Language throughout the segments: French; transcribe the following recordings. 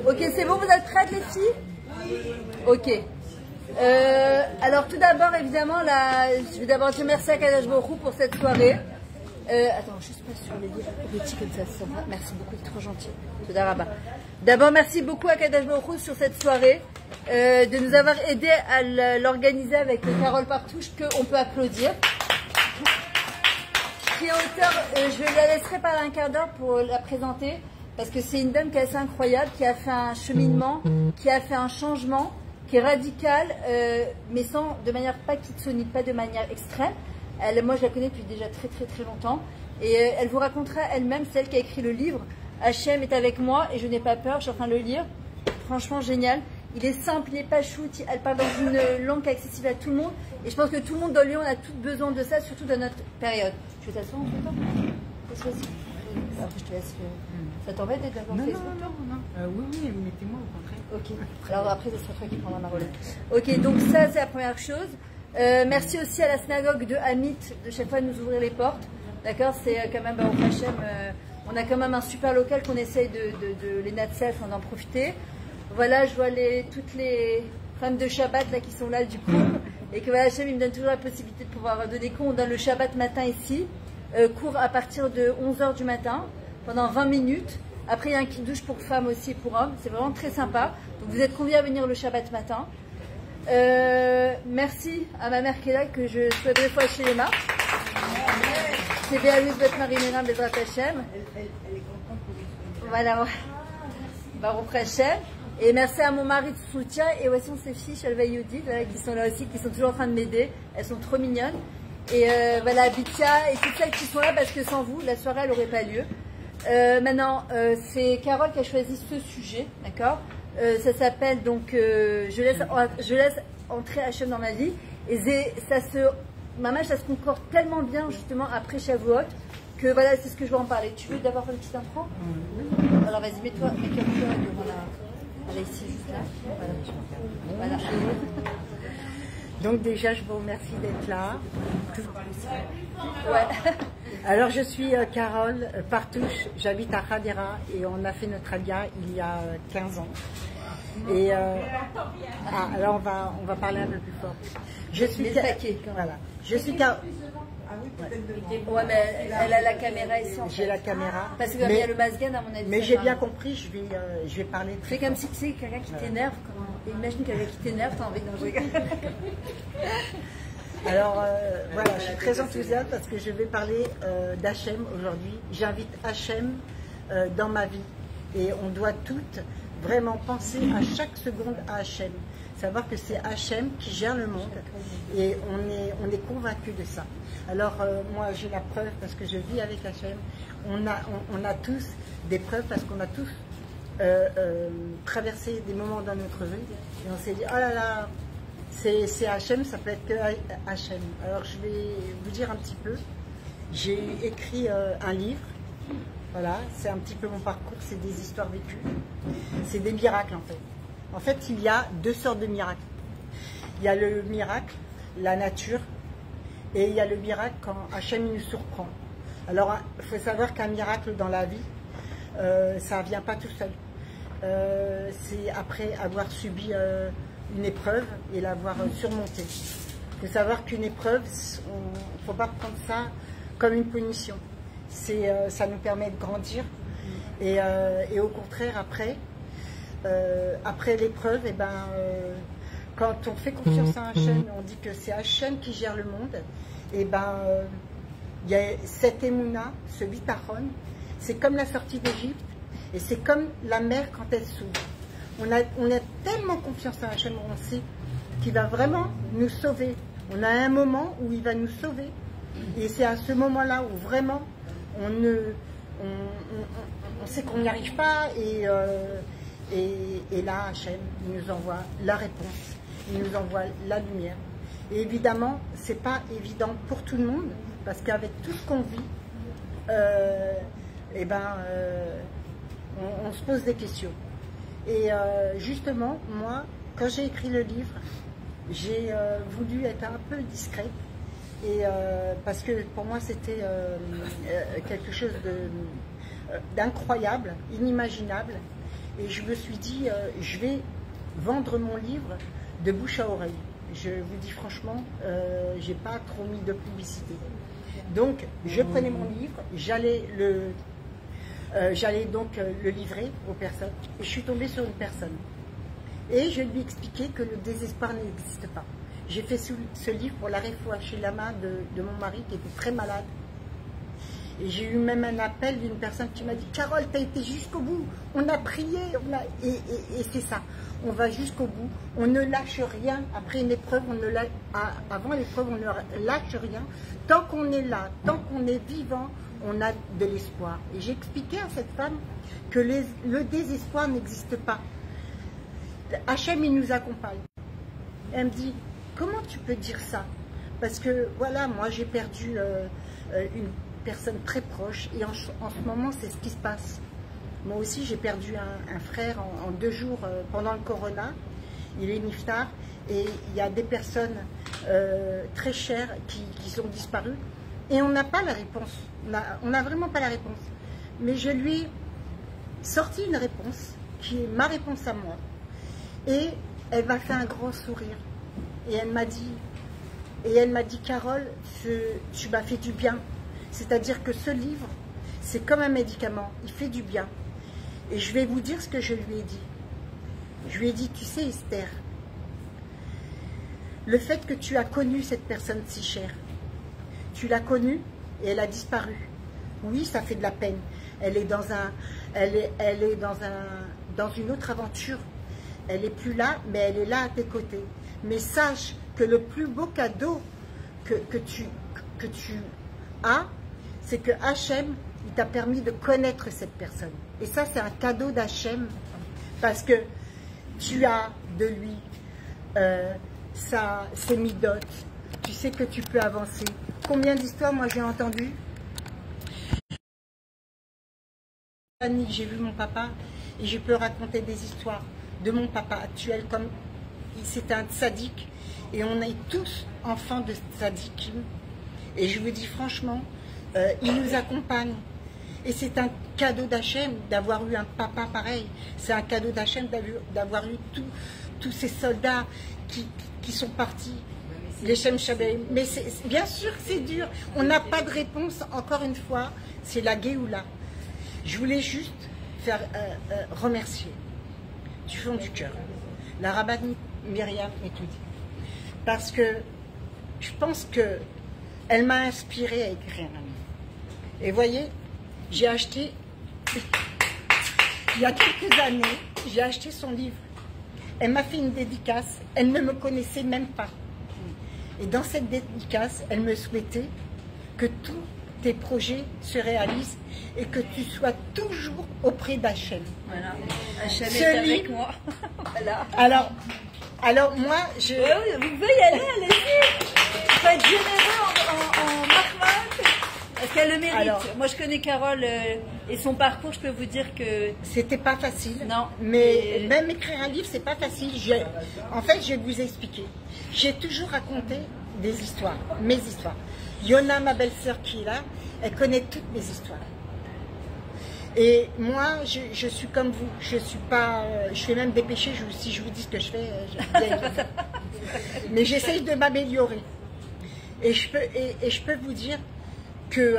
Ok, c'est bon, vous êtes prêtes les filles? Ok. Alors tout d'abord, évidemment, je vais d'abord dire merci à Kadash Borou pour cette soirée. Attends, juste pas sur les livres petits comme ça, merci beaucoup, c'est trop gentil. D'abord, merci beaucoup à Kadash Borou sur cette soirée, de nous avoir aidé à l'organiser avec Carole Partouche, qu'on peut applaudir. Qui est auteur, je la laisserai parler un quart d'heure pour la présenter, parce que c'est une dame qui est assez incroyable, qui a fait un cheminement, qui a fait un changement, qui est radical, mais de manière pas kitsonique, pas de manière extrême. Moi, je la connais depuis déjà très longtemps. Et elle vous racontera elle-même, c'est elle qui a écrit le livre. Hachem est avec moi et je n'ai pas peur, je suis en train de le lire. Franchement, génial. Il est simple, il n'est pas shoot, elle parle dans une langue accessible à tout le monde. Et je pense que tout le monde dans Lyon, on a tout besoin de ça, surtout dans notre période. Tu veux t'asseoir en fait, toi? Après, je te laisse. Ça t'embête d'être d'abord Facebook? Non. Oui, mettez-moi au contraire. Ok. Alors après, ce sera toi qui prendras ma relève. Ok, donc ça, c'est la première chose. Merci aussi à la synagogue de Amit de chaque fois nous ouvrir les portes. D'accord, c'est quand même, au Hachem, on a quand même un super local qu'on essaye de les Natsef, on en profiter. Voilà, je vois toutes les femmes de Shabbat là qui sont là du coup, et que voilà, Hachem il me donne toujours la possibilité de pouvoir donner cours. On donne le Shabbat matin ici, cours à partir de 11 h du matin, pendant 20 minutes. Après, il y a un kit douche pour femmes aussi et pour hommes, c'est vraiment très sympa. Donc vous êtes conviés à venir le Shabbat matin. Merci à ma mère qui est là, que je souhaite des fois chez Emma. C'est Béatrice votre Marie-Mérin Bezrat Hachem. Elle est contente pour les. Voilà, Baruch Hachem. Et merci à mon mari de soutien et aussi ses filles, Shalva et Yodi, voilà, qui sont là aussi, qui sont toujours en train de m'aider. Elles sont trop mignonnes. Et voilà, Bitia et toutes celles qui sont là, parce que sans vous, la soirée, elle n'aurait pas lieu. Maintenant, c'est Carole qui a choisi ce sujet, d'accord? Ça s'appelle donc je laisse entrer Hachem dans ma vie. Et Maman, ça se concorde tellement bien justement après Shavuot que voilà, c'est ce que je veux en parler. Tu veux d'abord faire une petite intro? Alors vas-y, mets-toi devant la ici, juste là. Voilà. Donc déjà, je vous remercie d'être là. Ouais. Alors je suis Carole Partouche, j'habite à Hadera et on a fait notre alia il y a 15 ans. Et alors on va parler un peu plus fort. Je suis voilà. Je suis Ouais, mais elle a la caméra ici. J'ai la caméra. Parce qu'il y a le masgan à mon avis. Mais j'ai bien compris, je vais parler. Fais comme si tu sais quelqu'un qui t'énerve. Imagine quelqu'un qui t'énerve, t'as envie de manger. Alors voilà, je suis très enthousiaste parce que je vais parler d'Hachem aujourd'hui. J'invite Hachem dans ma vie et on doit toutes vraiment penser à chaque seconde à Hachem. Savoir que c'est Hachem qui gère le monde et on est convaincu de ça. Alors moi j'ai la preuve parce que je vis avec Hachem. On a tous des preuves parce qu'on a tous traversé des moments dans notre vie et on s'est dit oh là là, c'est Hachem, ça peut être que Hachem. Alors je vais vous dire un petit peu. J'ai écrit un livre. Voilà, c'est un petit peu mon parcours, c'est des histoires vécues. C'est des miracles en fait. En fait, il y a deux sortes de miracles. Il y a le miracle, la nature, et il y a le miracle quand Hachem nous surprend. Alors, il faut savoir qu'un miracle dans la vie, ça ne vient pas tout seul. C'est après avoir subi une épreuve et l'avoir surmontée. Il faut savoir qu'une épreuve, il ne faut pas prendre ça comme une punition. Ça nous permet de grandir. Et au contraire, après l'épreuve, quand on fait confiance à Hachem, on dit que c'est Hachem qui gère le monde, il y a cette émouna, ce bitachon, c'est comme la sortie d'Égypte, et c'est comme la mer quand elle s'ouvre. On a tellement confiance à Hachem, on sait qu'il va vraiment nous sauver. On a un moment où il va nous sauver, et c'est à ce moment-là où vraiment on sait qu'on n'y arrive pas, et là, Hachem, il nous envoie la réponse, il nous envoie la lumière. Et évidemment, ce n'est pas évident pour tout le monde, parce qu'avec tout ce qu'on vit, on se pose des questions. Et justement, moi, quand j'ai écrit le livre, j'ai voulu être un peu discrète, parce que pour moi, c'était quelque chose d'incroyable, inimaginable. Et je me suis dit, je vais vendre mon livre de bouche à oreille. Je vous dis franchement, j'ai pas trop mis de publicité. Donc, je prenais mon livre, j'allais donc le livrer aux personnes. Et je suis tombée sur une personne. Et je lui ai expliqué que le désespoir n'existe pas. J'ai fait ce livre pour la réfoua chez la main de mon mari qui était très malade. Et j'ai eu même un appel d'une personne qui m'a dit « Carole, tu as été jusqu'au bout, on a prié, et c'est ça, on va jusqu'au bout, on ne lâche rien, après une épreuve, avant l'épreuve, on ne lâche rien, tant qu'on est là, tant qu'on est vivant, on a de l'espoir. » Et j'ai expliqué à cette femme que le désespoir n'existe pas. Hachem, il nous accompagne. Elle me dit « Comment tu peux dire ça ?» Parce que, voilà, moi j'ai perdu une personne très proche et en ce moment c'est ce qui se passe. Moi aussi j'ai perdu un frère en 2 jours pendant le corona, il est niftar et il y a des personnes très chères qui sont disparues et on n'a pas la réponse, on n'a vraiment pas la réponse, mais je lui ai sorti une réponse qui est ma réponse à moi et elle m'a fait un grand sourire et elle m'a dit Carole, tu m'as fait du bien. C'est-à-dire que ce livre, c'est comme un médicament, il fait du bien. Et je vais vous dire ce que je lui ai dit. Je lui ai dit, tu sais Esther, le fait que tu as connu cette personne si chère, tu l'as connue et elle a disparu. Oui, ça fait de la peine. Elle est dans une autre aventure. Elle n'est plus là, mais elle est là à tes côtés. Mais sache que le plus beau cadeau que tu as, c'est que Hachem, il t'a permis de connaître cette personne. Et ça, c'est un cadeau d'Hachem, parce que tu as de lui ses midotes, tu sais que tu peux avancer. Combien d'histoires, moi, j'ai entendu. J'ai vu mon papa, et je peux raconter des histoires de mon papa actuel, comme c'était un tzaddik, et on est tous enfants de tzaddikim. Et je vous dis franchement, il nous accompagne. Et c'est un cadeau d'Hachem d'avoir eu un papa pareil. C'est un cadeau d'Hachem d'avoir eu tous ces soldats qui sont partis. Les Shem Shabbat. Mais bien sûr que c'est dur. On n'a pas de réponse, encore une fois. C'est la Géoula. Je voulais juste faire remercier du fond du cœur la rabbinite Myriam Etoudi. Parce que je pense que elle m'a inspirée à écrire un livre. Et voyez, j'ai acheté, il y a quelques années, j'ai acheté son livre. Elle m'a fait une dédicace, elle ne me connaissait même pas. Et dans cette dédicace, elle me souhaitait que tous tes projets se réalisent et que tu sois toujours auprès d'Hachem. Voilà, Hachem est avec moi. Voilà. Alors moi, je... Oui, vous pouvez y aller, allez-y. Il faut être généreux en mahmoud, parce qu'elle le mérite. Alors, moi, je connais Carole et son parcours, je peux vous dire que... C'était pas facile. Non. Mais même écrire un livre, c'est pas facile. En fait, je vais vous expliquer. J'ai toujours raconté des histoires, mes histoires. Yona, ma belle-sœur qui est là, elle connaît toutes mes histoires. Et moi, je suis comme vous. Je suis pas... je fais même des péchés. Si je vous dis ce que je fais, mais j'essaye de m'améliorer. Et je peux vous dire que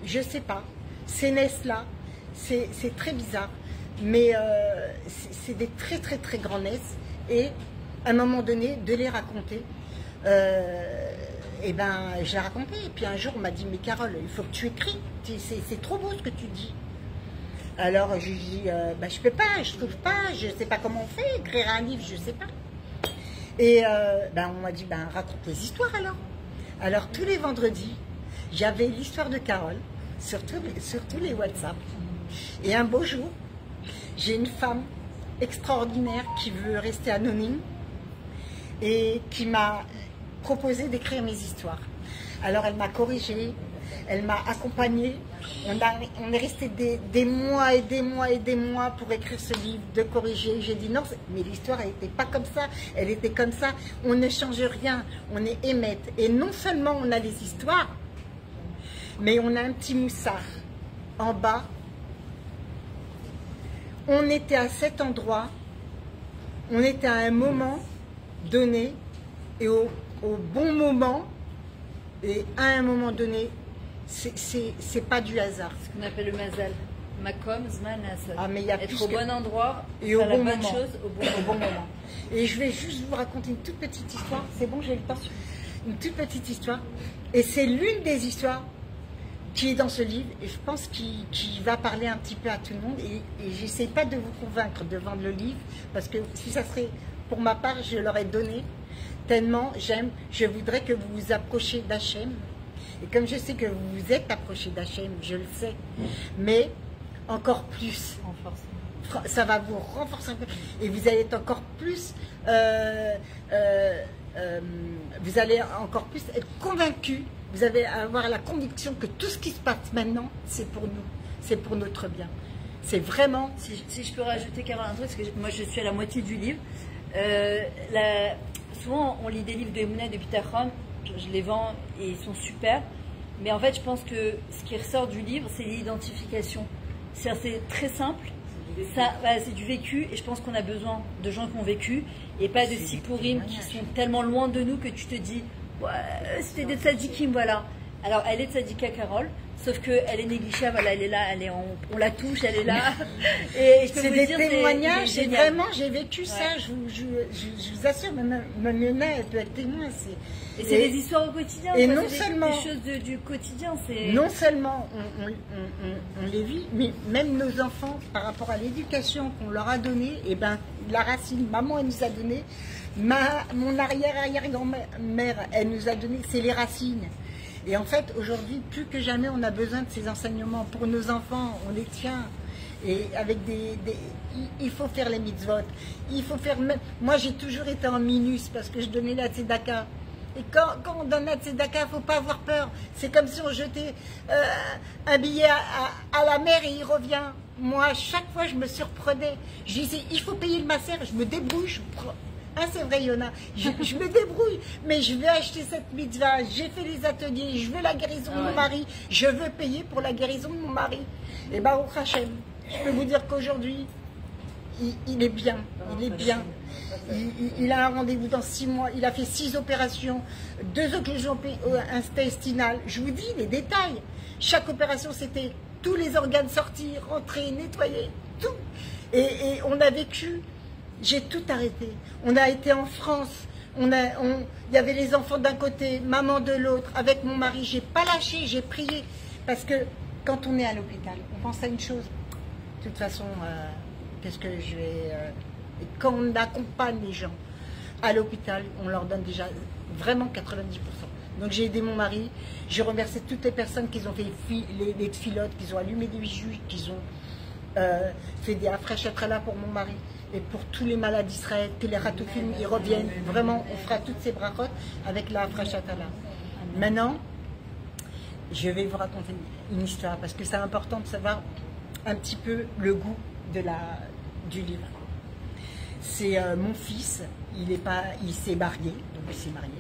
je sais pas. Ces NES-là, c'est très bizarre. Mais c'est des très très très grands NES. Et à un moment donné, de les raconter, et ben, je l'ai raconté. Et puis un jour, on m'a dit, mais Carole, il faut que tu écris. C'est trop beau ce que tu dis. Alors je lui dis, bah, je peux pas, je trouve pas, je sais pas comment on fait, écrire un livre, je sais pas. Et ben, on m'a dit, ben, raconte les histoires alors. Alors tous les vendredis, j'avais l'histoire de Carole sur tous les WhatsApp. Et un beau jour, j'ai une femme extraordinaire qui veut rester anonyme et qui m'a proposé d'écrire mes histoires. Alors elle m'a corrigée, elle m'a accompagnée. On est resté des mois et des mois et des mois pour écrire ce livre, de corriger. J'ai dit non, mais l'histoire elle n'était pas comme ça, elle était comme ça. On ne change rien, on est émette. Et non seulement on a les histoires, mais on a un petit moussard en bas. on était à cet endroit, on était à un moment donné, et au bon moment, et à un moment donné, c'est pas du hasard. Ce qu'on appelle le mazal. Makom, zman, asad. Ah, mais il y a être plus au que... bon endroit, et au faire la bon bonne moment. chose au bon moment. Et je vais juste vous raconter une toute petite histoire. C'est bon, j'ai le temps. Une toute petite histoire. Et c'est l'une des histoires qui est dans ce livre. Et je pense qu'il va parler un petit peu à tout le monde. Et j'essaie pas de vous convaincre de vendre le livre. Parce que si ça serait pour ma part, je l'aurais donné. Tellement j'aime. Je voudrais que vous vous approchiez d'Hachem. Et comme je sais que vous vous êtes approché d'Hachem, je le sais. Mais encore plus. Ça va vous renforcer un peu. Et vous allez être encore plus... vous allez encore plus être convaincu, vous allez avoir la conviction que tout ce qui se passe maintenant, c'est pour nous, c'est pour notre bien. C'est vraiment... Si je peux rajouter, Carole, un truc, parce que moi je suis à la moitié du livre. Souvent on lit des livres de Emouna et de Peter Ron, je les vends et ils sont super. Mais en fait je pense que ce qui ressort du livre, c'est l'identification. C'est très simple. C'est du vécu et je pense qu'on a besoin de gens qui ont vécu et pas de sipourim qui sont tellement loin de nous que tu te dis ouais, c'était des tzadikim, voilà. Alors elle est tzadika, Carole, sauf qu'elle est négligée, voilà, elle est là, on la touche, elle est là. Et je peux c'est vous des dire, témoignages, c'est vraiment, j'ai vécu ça, je vous assure, même Yona, elle peut être témoin. Et c'est des histoires au quotidien, et quoi, non des seulement, choses du quotidien. Non seulement on les vit, mais même nos enfants, par rapport à l'éducation qu'on leur a donnée, et ben la racine, maman elle nous a donné, mon arrière-arrière-grand-mère elle nous a donné, c'est les racines. Et en fait, aujourd'hui, plus que jamais, on a besoin de ces enseignements pour nos enfants, on les tient. Et avec il faut faire les mitzvot, il faut faire même... Moi, j'ai toujours été en minus parce que je donnais la tzedaka. Et quand on donne la tzedaka, il ne faut pas avoir peur. C'est comme si on jetait un billet à la mer et il revient. Moi, chaque fois, je me surprenais. Je disais, il faut payer le masser, je me débrouille, je prends... Ah, c'est vrai, Yona, je me débrouille, mais je vais acheter cette mitzvah, j'ai fait les ateliers, je veux la guérison de mon mari, je veux payer pour la guérison de mon mari. Et Baruch Hashem, je peux vous dire qu'aujourd'hui, il est bien, il est bien. Il a un rendez-vous dans 6 mois, il a fait 6 opérations, 2 occlusions intestinales. Je vous dis les détails. Chaque opération, c'était tous les organes sortis, rentrés, nettoyés, tout. Et on a vécu... J'ai tout arrêté. On a été en France. Il y avait les enfants d'un côté, maman de l'autre. Avec mon mari, j'ai pas lâché, j'ai prié. Parce que quand on est à l'hôpital, on pense à une chose. De toute façon, qu'est-ce que je vais... quand on accompagne les gens à l'hôpital, on leur donne déjà vraiment 90%. Donc j'ai aidé mon mari. J'ai remercié toutes les personnes qui ont fait les filotes, qui ont allumé des bougies, qui ont fait des afrachatras pour mon mari. Et pour tous les malades d'Israël, que les ratoufim, ils reviennent. Vraiment, on fera toutes ces brachotes avec la frachatala. Maintenant, je vais vous raconter une histoire, parce que c'est important de savoir un petit peu le goût du livre. C'est mon fils, il s'est marié, donc il s'est marié.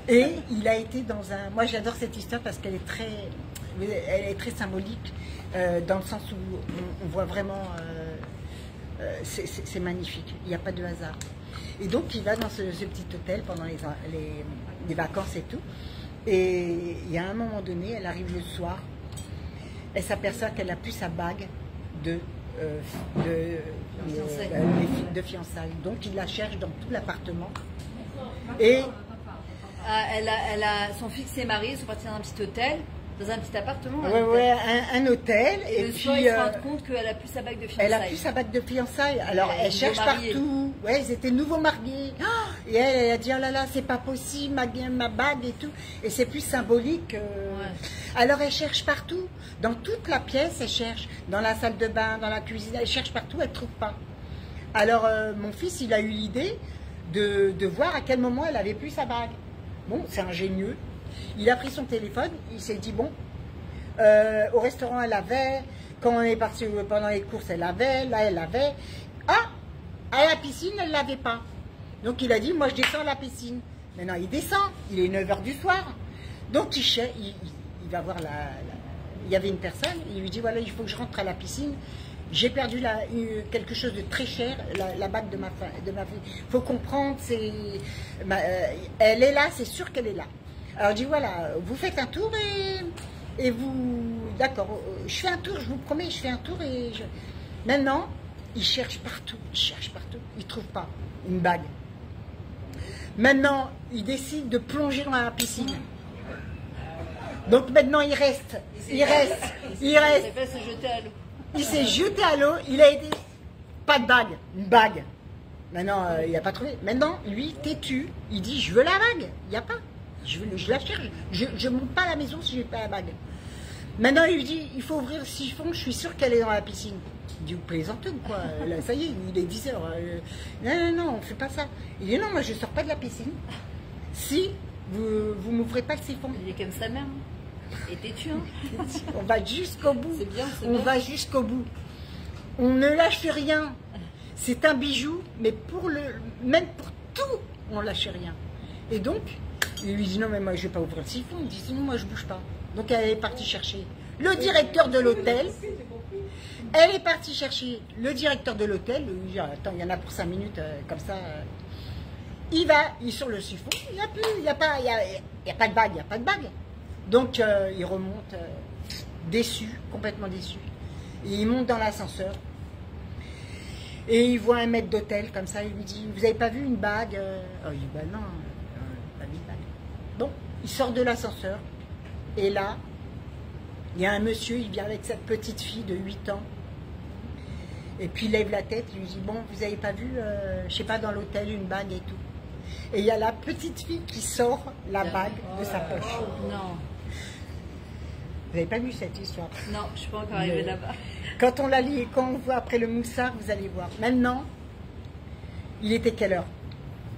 Et il a été dans un... Moi, j'adore cette histoire parce qu'elle est très symbolique. Dans le sens où on voit vraiment, c'est magnifique, il n'y a pas de hasard. Et donc il va dans ce petit hôtel pendant les vacances et tout, et il y a un moment donné, elle arrive le soir, elle s'aperçoit qu'elle n'a plus sa bague de fiançailles, donc il la cherche dans tout l'appartement, et... son fils s'est marié, ils sont partis dans un petit hôtel. Dans un petit appartement. Ouais, un hôtel. Et le soir, ils se rendent compte qu'elle a plus sa bague de fiançailles. Elle a plus sa bague de fiançailles. Alors, elle cherche partout. Ouais, ils étaient nouveaux mariés. Et elle a dit, oh là là, c'est pas possible, ma bague et tout. Et c'est plus symbolique. Alors, elle cherche partout. Dans toute la pièce, elle cherche. Dans la salle de bain, dans la cuisine, elle cherche partout, elle ne trouve pas. Alors, mon fils, il a eu l'idée de voir à quel moment elle avait plus sa bague. Bon, c'est ingénieux. Il a pris son téléphone, il s'est dit, bon, au restaurant, elle avait, quand on est parti pendant les courses, elle avait, là, elle avait. Ah, à la piscine, elle ne l'avait pas. Donc, il a dit, moi, je descends à la piscine. Maintenant, il descend, il est 9 h du soir. Donc, il va voir il y avait une personne, il lui dit voilà, il faut que je rentre à la piscine. J'ai perdu quelque chose de très cher, la bague de ma fille. Il faut comprendre, elle est là, c'est sûr qu'elle est là. Alors je dis voilà, vous faites un tour et vous... D'accord, je fais un tour, je vous promets, je fais un tour et... Maintenant, il cherche partout, il ne trouve pas une bague. Maintenant, il décide de plonger dans la piscine. Donc maintenant, il reste. Il s'est jeté à l'eau, il a été... Pas de bague, une bague. Maintenant, il n'a pas trouvé. Maintenant, lui, têtu, il dit, je veux la bague. Il n'y a pas. Je la cherche. Je ne monte pas à la maison si je n'ai pas la bague. Maintenant, il lui dit, il faut ouvrir le siphon, je suis sûr qu'elle est dans la piscine. Il dit, vous plaisantez ou quoi? Là, ça y est, il est 10 h. Non, on ne fait pas ça. Il dit, non, moi, je ne sors pas de la piscine. Si vous ne m'ouvrez pas le siphon. Il est comme sa mère. Et têtu, hein. On va jusqu'au bout. C'est bien, on va jusqu'au bout. On ne lâche rien. C'est un bijou, mais même pour tout, on ne lâche rien. Et donc, il lui dit non, mais moi je ne vais pas ouvrir le siphon. Il dit sinon, moi je ne bouge pas. Donc elle est partie chercher le directeur de l'hôtel. Elle est partie chercher le directeur de l'hôtel. Il dit attends, il y en a pour 5 minutes, comme ça. Il est sur le siphon. Il n'y a pas de bague, il n'y a pas de bague. Donc il remonte déçu, complètement déçu. Et il monte dans l'ascenseur. Et il voit un maître d'hôtel comme ça, il lui dit, vous n'avez pas vu une bague? Il dit, bah non, pas vu de bague. Bon, il sort de l'ascenseur. Et là, il y a un monsieur, il vient avec cette petite fille de 8 ans. Et puis il lève la tête, il lui dit, bon, vous n'avez pas vu, je sais pas, dans l'hôtel, une bague et tout. Et il y a la petite fille qui sort la bague de sa poche. Non. Vous n'avez pas vu cette histoire? Non, je ne suis pas encore arrivée là-bas. Quand on la lit et quand on voit après le moussard, vous allez voir. Maintenant, il était quelle heure?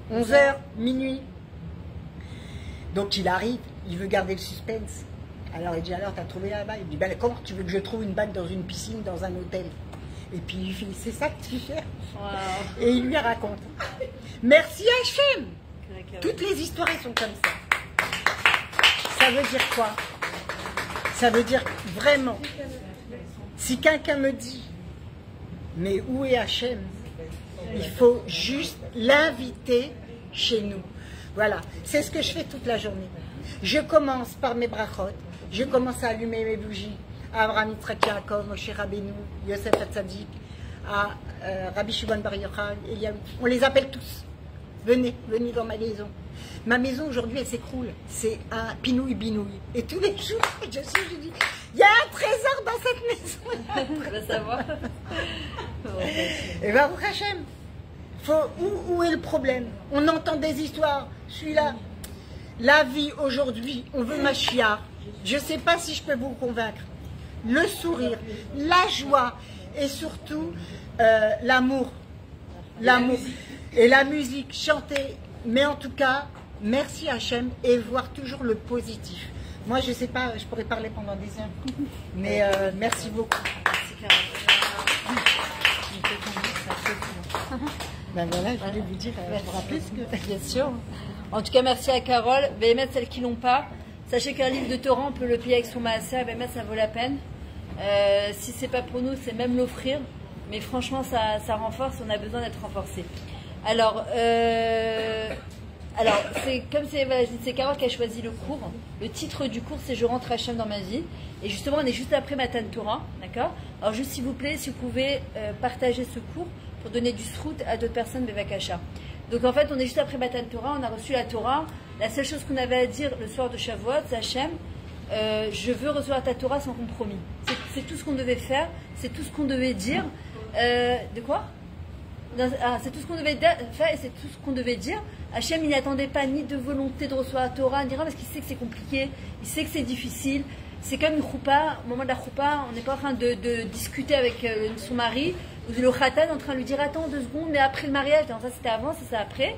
11 h, minuit. Donc il arrive, il veut garder le suspense. Alors il dit, alors t'as trouvé la bague? Il dit, ben comment tu veux que je trouve une bague dans une piscine, dans un hôtel? Et puis il fait, c'est ça que tu cherches? Wow. Et il lui raconte. Merci Hachem. Toutes les histoires elles sont comme ça. Ça veut dire quoi? Ça veut dire vraiment, si quelqu'un me dit, mais où est Hachem? Il faut juste l'inviter chez nous. Voilà, c'est ce que je fais toute la journée. Je commence par mes brachot, je commence à allumer mes bougies, à Abraham Yitzhak Yaakov, Moshe Rabbeinu, Yosef Hatzadik, à Rabbi Shimon Bar Yochai, on les appelle tous. Venez dans ma maison. Ma maison aujourd'hui elle s'écroule, c'est un pinouille-binouille. Et tous les jours, je dis, il y a un trésor dans cette maison. On va savoir. Et Baruch Hashem, où est le problème? On entend des histoires, celui-là. La vie aujourd'hui, on veut Mashiach. Je ne sais pas si je peux vous convaincre. Le sourire, la joie et surtout l'amour. L'amour. Et la musique, chanter. Mais en tout cas, merci Hachem et voir toujours le positif. Moi, je ne sais pas, je pourrais parler pendant des heures. Mais merci beaucoup. Ben voilà, je voulais vous dire, vous rappelez ce que... Bien sûr. En tout cas, merci à Carole. Béhémet, celles qui l'ont pas, sachez qu'un livre de Torah, on peut le payer avec son maaser. Béhémet, ça vaut la peine. Si c'est pas pour nous, c'est même l'offrir. Mais franchement, ça renforce, on a besoin d'être renforcé. Alors c'est comme c'est Carole qui a choisi le cours. Le titre du cours, c'est Je rentre Hachem dans ma vie. Et justement, on est juste après Matan Torah, d'accord? Alors juste s'il vous plaît, si vous pouvez partager ce cours pour donner du srout à d'autres personnes, Bevakasha. Donc en fait, on est juste après Matan Torah, on a reçu la Torah. La seule chose qu'on avait à dire le soir de Shavuot, c'est Hachem, je veux recevoir ta Torah sans compromis. C'est tout ce qu'on devait faire, c'est tout ce qu'on devait dire. De quoi? C'est tout ce qu'on devait faire et c'est tout ce qu'on devait dire. Hachem, il n'attendait pas ni de volonté de recevoir la Torah, ni rien, parce qu'il sait que c'est compliqué, il sait que c'est difficile. C'est comme une choupa, au moment de la choupa, on n'est pas en train de discuter avec son mari, ou le khatan en train de lui dire attends 2 secondes, mais après le mariage, non, ça c'était avant, ça c'est après.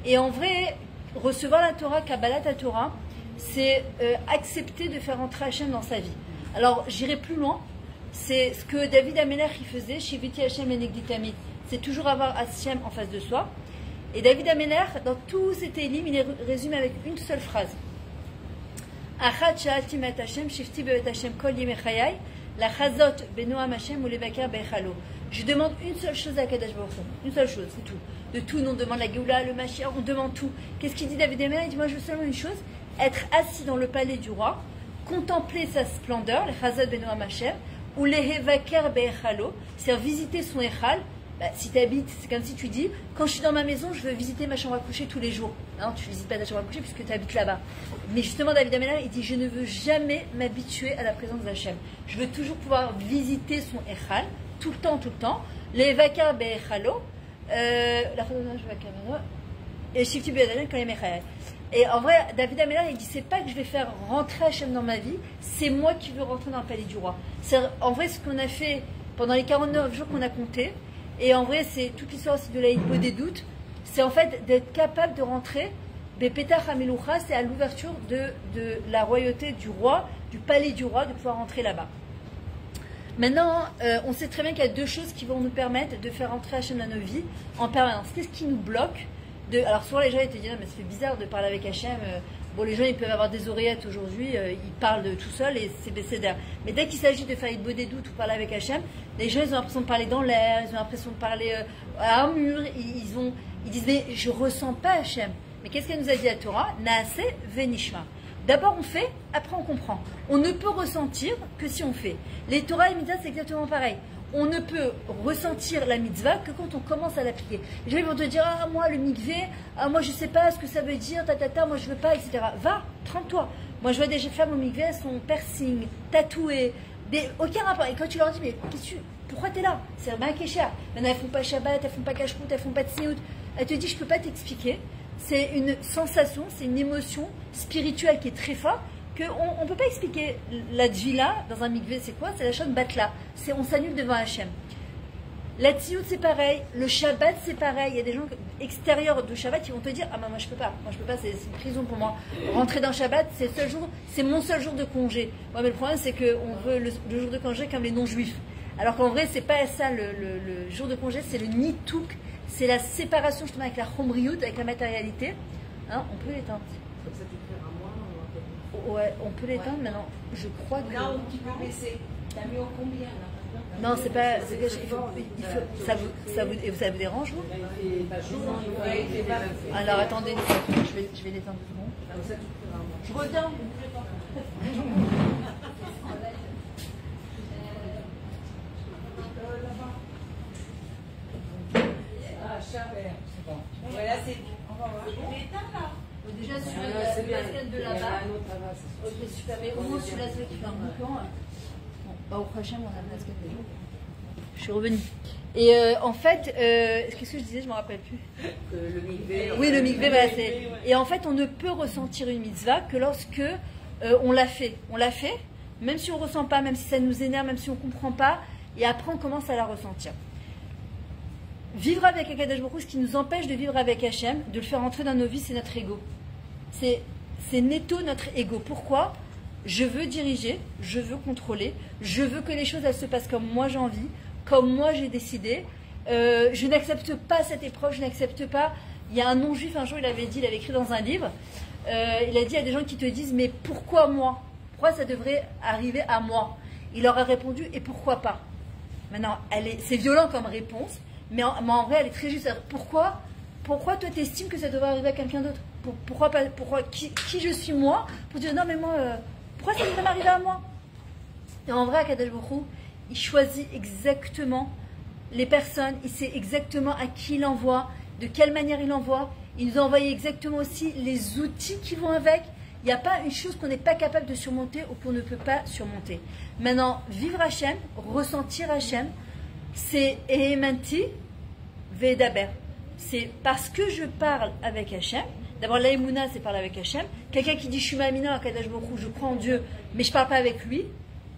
Et en vrai, recevoir la Torah, Kabbalat la Torah, c'est accepter de faire entrer Hachem dans sa vie. Alors j'irai plus loin, c'est ce que David Ameler il faisait, Shiviti Hachem et Negditamit, c'est toujours avoir Hachem en face de soi. Et David Ameler, dans tous ses télim, il les résume avec une seule phrase. Achat sha'alti met Hashem, shifti bevet Hashem kol yemei chayai, la chazot benoam Hashem ou levaker beichalo. Je demande une seule chose à Kadosh Baruch Hu, une seule chose, c'est tout. De tout, on demande la Géoula, le Mashiach, on demande tout. Qu'est-ce qu'il dit David Améler? Il dit, moi je veux seulement une chose, être assis dans le palais du roi, contempler sa splendeur, les chazot benoam Hashem, ou les hevaker beichalo, c'est-à-dire visiter son echal. Bah, si tu habites, c'est comme si tu dis, quand je suis dans ma maison, je veux visiter ma chambre à coucher tous les jours. Non, tu ne visites pas ta chambre à coucher puisque tu habites là-bas. Mais justement, David Améler, il dit, je ne veux jamais m'habituer à la présence d'Hachem. Je veux toujours pouvoir visiter son echal, tout le temps. Les vakar be'echalo, et shifti be'adalen quand les Et en vrai, David Améler, il dit, c'est pas que je vais faire rentrer Hachem dans ma vie, c'est moi qui veux rentrer dans le palais du roi. C'est en vrai ce qu'on a fait pendant les 49 jours qu'on a compté. Et en vrai, c'est toute l'histoire aussi de la Hitbo des doutes. C'est en fait d'être capable de rentrer, Bepetach Hameloucha, c'est à l'ouverture de la royauté du roi, du palais du roi, de pouvoir rentrer là-bas. Maintenant, on sait très bien qu'il y a deux choses qui vont nous permettre de faire rentrer Hachem dans nos vies en permanence. Qu'est-ce qui nous bloque Alors souvent les gens ils te disent, non mais c'est bizarre de parler avec Hachem. Bon, les gens ils peuvent avoir des oreillettes aujourd'hui, ils parlent de tout seuls et c'est bécédaire. Mais dès qu'il s'agit de faire Hitbo des doutes ou parler avec Hachem, les gens ils ont l'impression de parler dans l'air, ils ont l'impression de parler à un mur, ils disent mais je ressens pas Hachem. Mais qu'est-ce qu'elle nous a dit à Torah? Naase venishma. D'abord on fait, après on comprend. On ne peut ressentir que si on fait. Les Torah et Mitzvah c'est exactement pareil. On ne peut ressentir la mitzvah que quand on commence à l'appliquer. Les gens ils vont te dire, ah moi le mikvé, ah moi je sais pas ce que ça veut dire, moi je veux pas, etc. Va, trempe-toi. Moi je vois des femmes au mikvé, elles sont piercing, tatouées, aucun rapport. Et quand tu leur dis, mais pourquoi t'es là? C'est ma kécha. Maintenant elles font pas Shabbat, elles font pas Kashrut, elles font pas Tzniout. Elle te dit, je peux pas t'expliquer. C'est une sensation, c'est une émotion spirituelle qui est très forte. On ne peut pas expliquer la dvila dans un mikvé, c'est quoi? C'est la chose batla. On s'annule devant Hachem. La tziout, c'est pareil. Le Shabbat, c'est pareil. Il y a des gens extérieurs de Shabbat qui vont te dire, ah moi je peux pas. Moi je peux pas, c'est une prison pour moi. Rentrer dans Shabbat, c'est mon seul jour de congé. Ouais, mais le problème c'est qu'on veut le jour de congé comme les non-juifs. Alors qu'en vrai, c'est pas ça le jour de congé, c'est le nitouk. C'est la séparation justement avec la chomriout, avec la matérialité. Hein, on peut l'éteindre. Comme ça, tu fais un mois ou un peu plus. Ouais, on peut l'éteindre maintenant. Je crois que. Là où tu peux baisser. T'as mis au combien là? Non, c'est pas. Ça vous dérange, vous? Alors attendez, je vais l'éteindre 2 secondes. Comme ça, tu fais un mois. Je reviens. Ah, Chabert. Voilà, c'est. Déjà sur le basket de là-bas. Ok, super. Mais au moins celui-là, c'est qui fait un bon plan. Bon, au prochain, on a le basket déjà. Je suis revenue. Et en fait, qu'est-ce que je disais? Je ne me rappelle plus. Le mikvé. Oui, le mikvé, voilà, c'est. Et en fait, on ne peut ressentir une mitzvah que lorsque on l'a fait. On l'a fait, même si on ne ressent pas, même si ça nous énerve, même si on ne comprend pas. Et après, on commence à la ressentir. Vivre avec Akadosh Baruch Hu, ce qui nous empêche de vivre avec Hachem, de le faire entrer dans nos vies, c'est notre ego. C'est netto notre ego. Pourquoi? Je veux diriger, je veux contrôler, je veux que les choses elles se passent comme moi j'ai envie, comme moi j'ai décidé. Je n'accepte pas cette épreuve, je n'accepte pas. Il y a un non-juif un jour, il avait écrit dans un livre, il a dit, il y a des gens qui te disent, mais pourquoi moi? Pourquoi ça devrait arriver à moi? Il leur a répondu, et pourquoi pas? Maintenant, c'est violent comme réponse. Mais en vrai, elle est très juste. Pourquoi toi, tu estimes que ça devrait arriver à quelqu'un d'autre? Pourquoi qui je suis moi pour dire non, mais moi, pourquoi ça devrait m'arriver à moi? Et en vrai, Akadosh Baruch Hu, il choisit exactement les personnes, il sait exactement à qui il envoie, de quelle manière il envoie. Il nous a envoyé exactement aussi les outils qui vont avec. Il n'y a pas une chose qu'on n'est pas capable de surmonter ou qu'on ne peut pas surmonter. Maintenant, vivre Hachem, ressentir Hachem, c'est Ehemanti Vedaber. C'est parce que je parle avec Hachem. D'abord, l'Aïmouna, c'est parler avec Hachem. Quelqu'un qui dit je suis Ma'amina, Akadosh Baruch Hu, je crois en Dieu, mais je ne parle pas avec lui,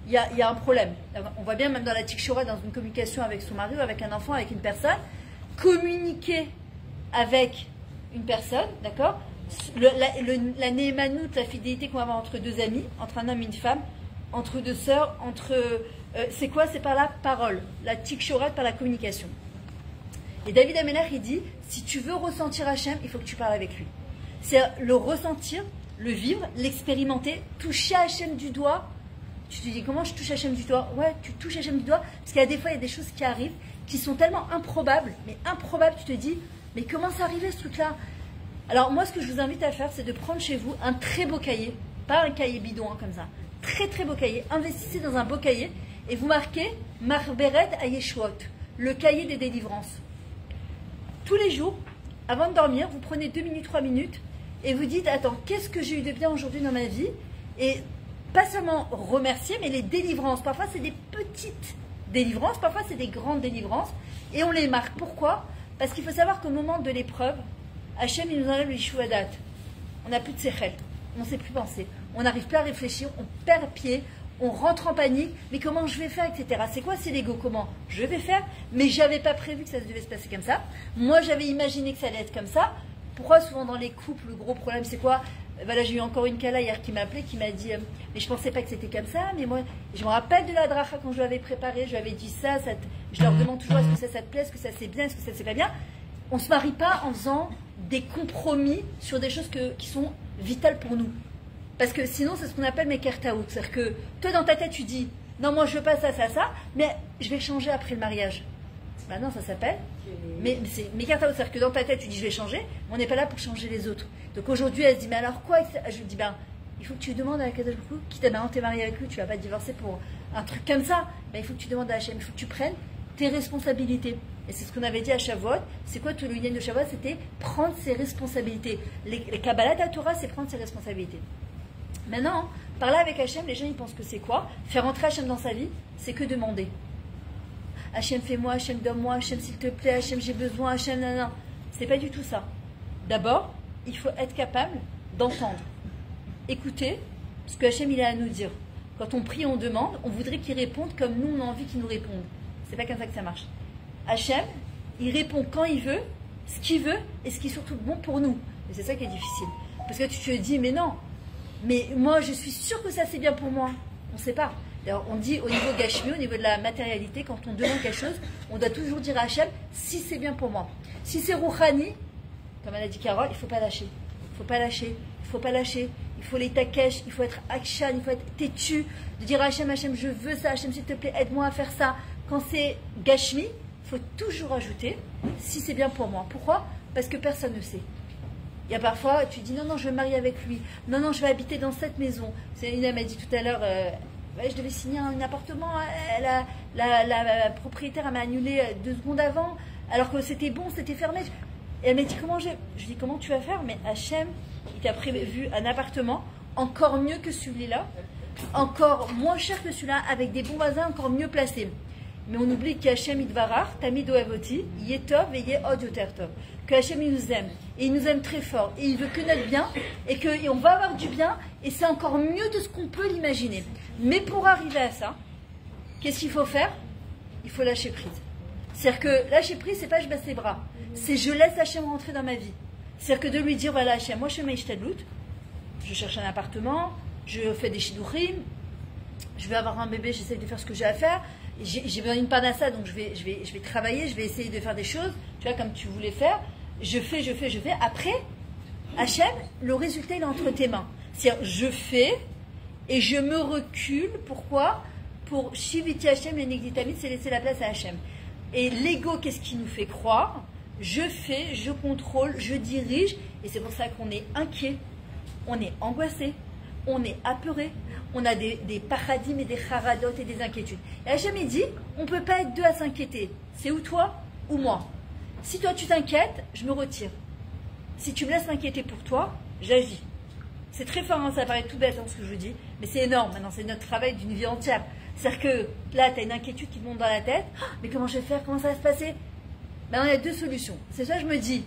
il y a un problème. On voit bien, même dans la Tikshora, dans une communication avec son mari, ou avec un enfant, avec une personne, communiquer avec une personne, d'accord? La Néhémanout, la fidélité qu'on va avoir entre deux amis, entre un homme et une femme, entre deux sœurs, c'est quoi? C'est par la parole, la tikshora, par la communication. Et David Améler, il dit, si tu veux ressentir Hachem, il faut que tu parles avec lui. C'est le ressentir, le vivre, l'expérimenter, toucher Hachem du doigt. Tu te dis, comment je touche Hachem du doigt? Ouais, tu touches Hachem du doigt, parce qu'il y a des fois, il y a des choses qui arrivent, qui sont tellement improbables, mais improbables, tu te dis, mais comment ça arrivait ce truc-là? Alors moi, ce que je vous invite à faire, c'est de prendre chez vous un très beau cahier, pas un cahier bidon hein, comme ça, très très beau cahier, investissez dans un beau cahier, et vous marquez Marberet Ayeshwot, le cahier des délivrances. Tous les jours, avant de dormir, vous prenez 2 minutes, 3 minutes, et vous dites, attends, qu'est-ce que j'ai eu de bien aujourd'hui dans ma vie? Et pas seulement remercier, mais les délivrances. Parfois, c'est des petites délivrances, parfois, c'est des grandes délivrances, et on les marque. Pourquoi? Parce qu'il faut savoir qu'au moment de l'épreuve, Hachem, il nous enlève le Yishuadat. On n'a plus de séchel, on ne sait plus penser, on n'arrive plus à réfléchir, on perd pied, on rentre en panique, mais comment je vais faire, etc. C'est quoi, c'est l'ego? Comment je vais faire? Mais j'avais pas prévu que ça devait se passer comme ça. Moi, j'avais imaginé que ça allait être comme ça. Pourquoi souvent dans les couples, le gros problème, c'est quoi? Voilà, j'ai eu encore une Kala hier qui m'a appelé, qui m'a dit mais je pensais pas que c'était comme ça, mais moi, je me rappelle de la dracha quand je l'avais préparée, je lui avais dit ça, je leur demande toujours est-ce que ça te plaît, est-ce que ça c'est bien, est-ce que ça c'est pas bien. On se marie pas en faisant des compromis sur des choses qui sont vitales pour nous. Parce que sinon, c'est ce qu'on appelle mekertaout. C'est-à-dire que toi, dans ta tête, tu dis non, moi je veux pas ça, ça, ça, mais je vais changer après le mariage. Ben non, ça s'appelle. Mais c'est mekertaout. C'est-à-dire que dans ta tête, tu dis je vais changer, mais on n'est pas là pour changer les autres. Donc aujourd'hui, elle se dit mais alors quoi? Je lui dis ben il faut que tu demandes à Kadosh Baruch Hu, quitte à maintenant t'es marié avec lui, tu vas pas te divorcer pour un truc comme ça. Ben, il faut que tu demandes à Hachem, il faut que tu prennes tes responsabilités. Et c'est ce qu'on avait dit à Shavuot. C'est quoi tout le lien de Shavuot? C'était prendre ses responsabilités. Les Kabbalat à Torah, c'est prendre ses responsabilités. Maintenant, parler avec Hachem, les gens ils pensent que c'est quoi? Faire entrer Hachem dans sa vie, c'est que demander. Hachem fais-moi, Hachem donne-moi, Hachem s'il te plaît, Hachem j'ai besoin, Hachem nanana. C'est pas du tout ça. D'abord, il faut être capable d'entendre, écouter ce que Hachem il a à nous dire. Quand on prie, on demande, on voudrait qu'il réponde comme nous on a envie qu'il nous réponde. C'est pas comme ça que ça marche. Hachem, il répond quand il veut, ce qu'il veut et ce qui est surtout bon pour nous. Et c'est ça qui est difficile. Parce que tu te dis, mais non, mais moi je suis sûre que ça c'est bien pour moi. On ne sait pas. D'ailleurs, on dit au niveau gashmi, au niveau de la matérialité, quand on demande quelque chose, on doit toujours dire à Hachem si c'est bien pour moi. Si c'est Rouhani, comme elle a dit Carole, il ne faut pas lâcher. Il ne faut pas lâcher. Il ne faut pas lâcher. Il faut les takesh, il faut être akshan, il faut être têtu, de dire à Hachem, Hachem, je veux ça, Hachem, s'il te plaît, aide-moi à faire ça. Quand c'est gashmi, il faut toujours ajouter si c'est bien pour moi. Pourquoi? Parce que personne ne sait. Il y a parfois, tu dis non, non, je vais me marier avec lui. Non, non, je vais habiter dans cette maison. Une m'a dit tout à l'heure, ouais, je devais signer un appartement. La propriétaire m'a annulé 2 secondes avant, alors que c'était bon, c'était fermé. Et elle m'a dit comment j'ai. Je dis comment tu vas faire? Mais Hachem, il t'a prévu un appartement encore mieux que celui-là, encore moins cher que celui-là, avec des bons voisins encore mieux placés. Mais on oublie qu'Hachem Idvarar, Tamid Oevoti, Yetov et Yehod Yoter Tov. Que Hachem il nous aime. Et il nous aime très fort. Et il veut que notre bien. Et on va avoir du bien. Et c'est encore mieux de ce qu'on peut l'imaginer. Mais pour arriver à ça, qu'est-ce qu'il faut faire? Il faut lâcher prise. C'est-à-dire que lâcher prise, c'est pas je baisse les bras. C'est je laisse Hachem rentrer dans ma vie. C'est-à-dire que de lui dire, voilà Hachem, moi je fais ma ishtadlut, je cherche un appartement, je fais des shidouchim, je vais avoir un bébé, j'essaie de faire ce que j'ai à faire. J'ai besoin d'une parnassa, donc je vais travailler, je vais essayer de faire des choses, tu vois, comme tu voulais faire. Je fais. Après, Hachem, le résultat, il est entre tes mains. C'est-à-dire, je fais et je me recule. Pourquoi? Pour Shiviti Hachem et Negditamid, c'est laisser la place à Hachem. Et l'ego, qu'est-ce qui nous fait croire? Je fais, je contrôle, je dirige. Et c'est pour ça qu'on est inquiet, on est angoissé, on est apeuré. On a des paradigmes et des charadot et des inquiétudes. Et Hachem il dit, on ne peut pas être deux à s'inquiéter. C'est ou toi ou moi. Si toi tu t'inquiètes, je me retire. Si tu me laisses m'inquiéter pour toi, j'agis. C'est très fort, hein, ça paraît tout bête hein, ce que je vous dis, mais c'est énorme. Maintenant, c'est notre travail d'une vie entière. C'est-à-dire que là, tu as une inquiétude qui te monte dans la tête. Oh, mais comment je vais faire? Comment ça va se passer? Ben, il y a 2 solutions. C'est ça, je me dis,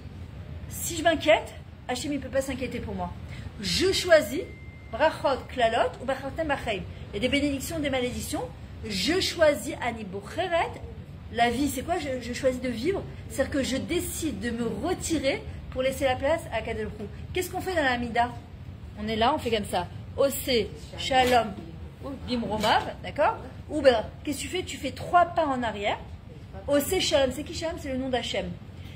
si je m'inquiète, Hachem ne peut pas s'inquiéter pour moi. Je choisis brachot, klalot ou brachotem bachaim. Il y a des bénédictions, des malédictions. Je choisis anibocheret. La vie, c'est quoi? Je choisis de vivre. C'est-à-dire que je décide de me retirer pour laisser la place à Kadosh Baruch Hu. Qu'est-ce qu'on fait dans la Mida? On est là, on fait comme ça. Ose, shalom, bimromav, d'accord? Ou ben, qu'est-ce que tu fais? Tu fais 3 pas en arrière. Ose, shalom. C'est qui shalom? C'est le nom d'Hachem.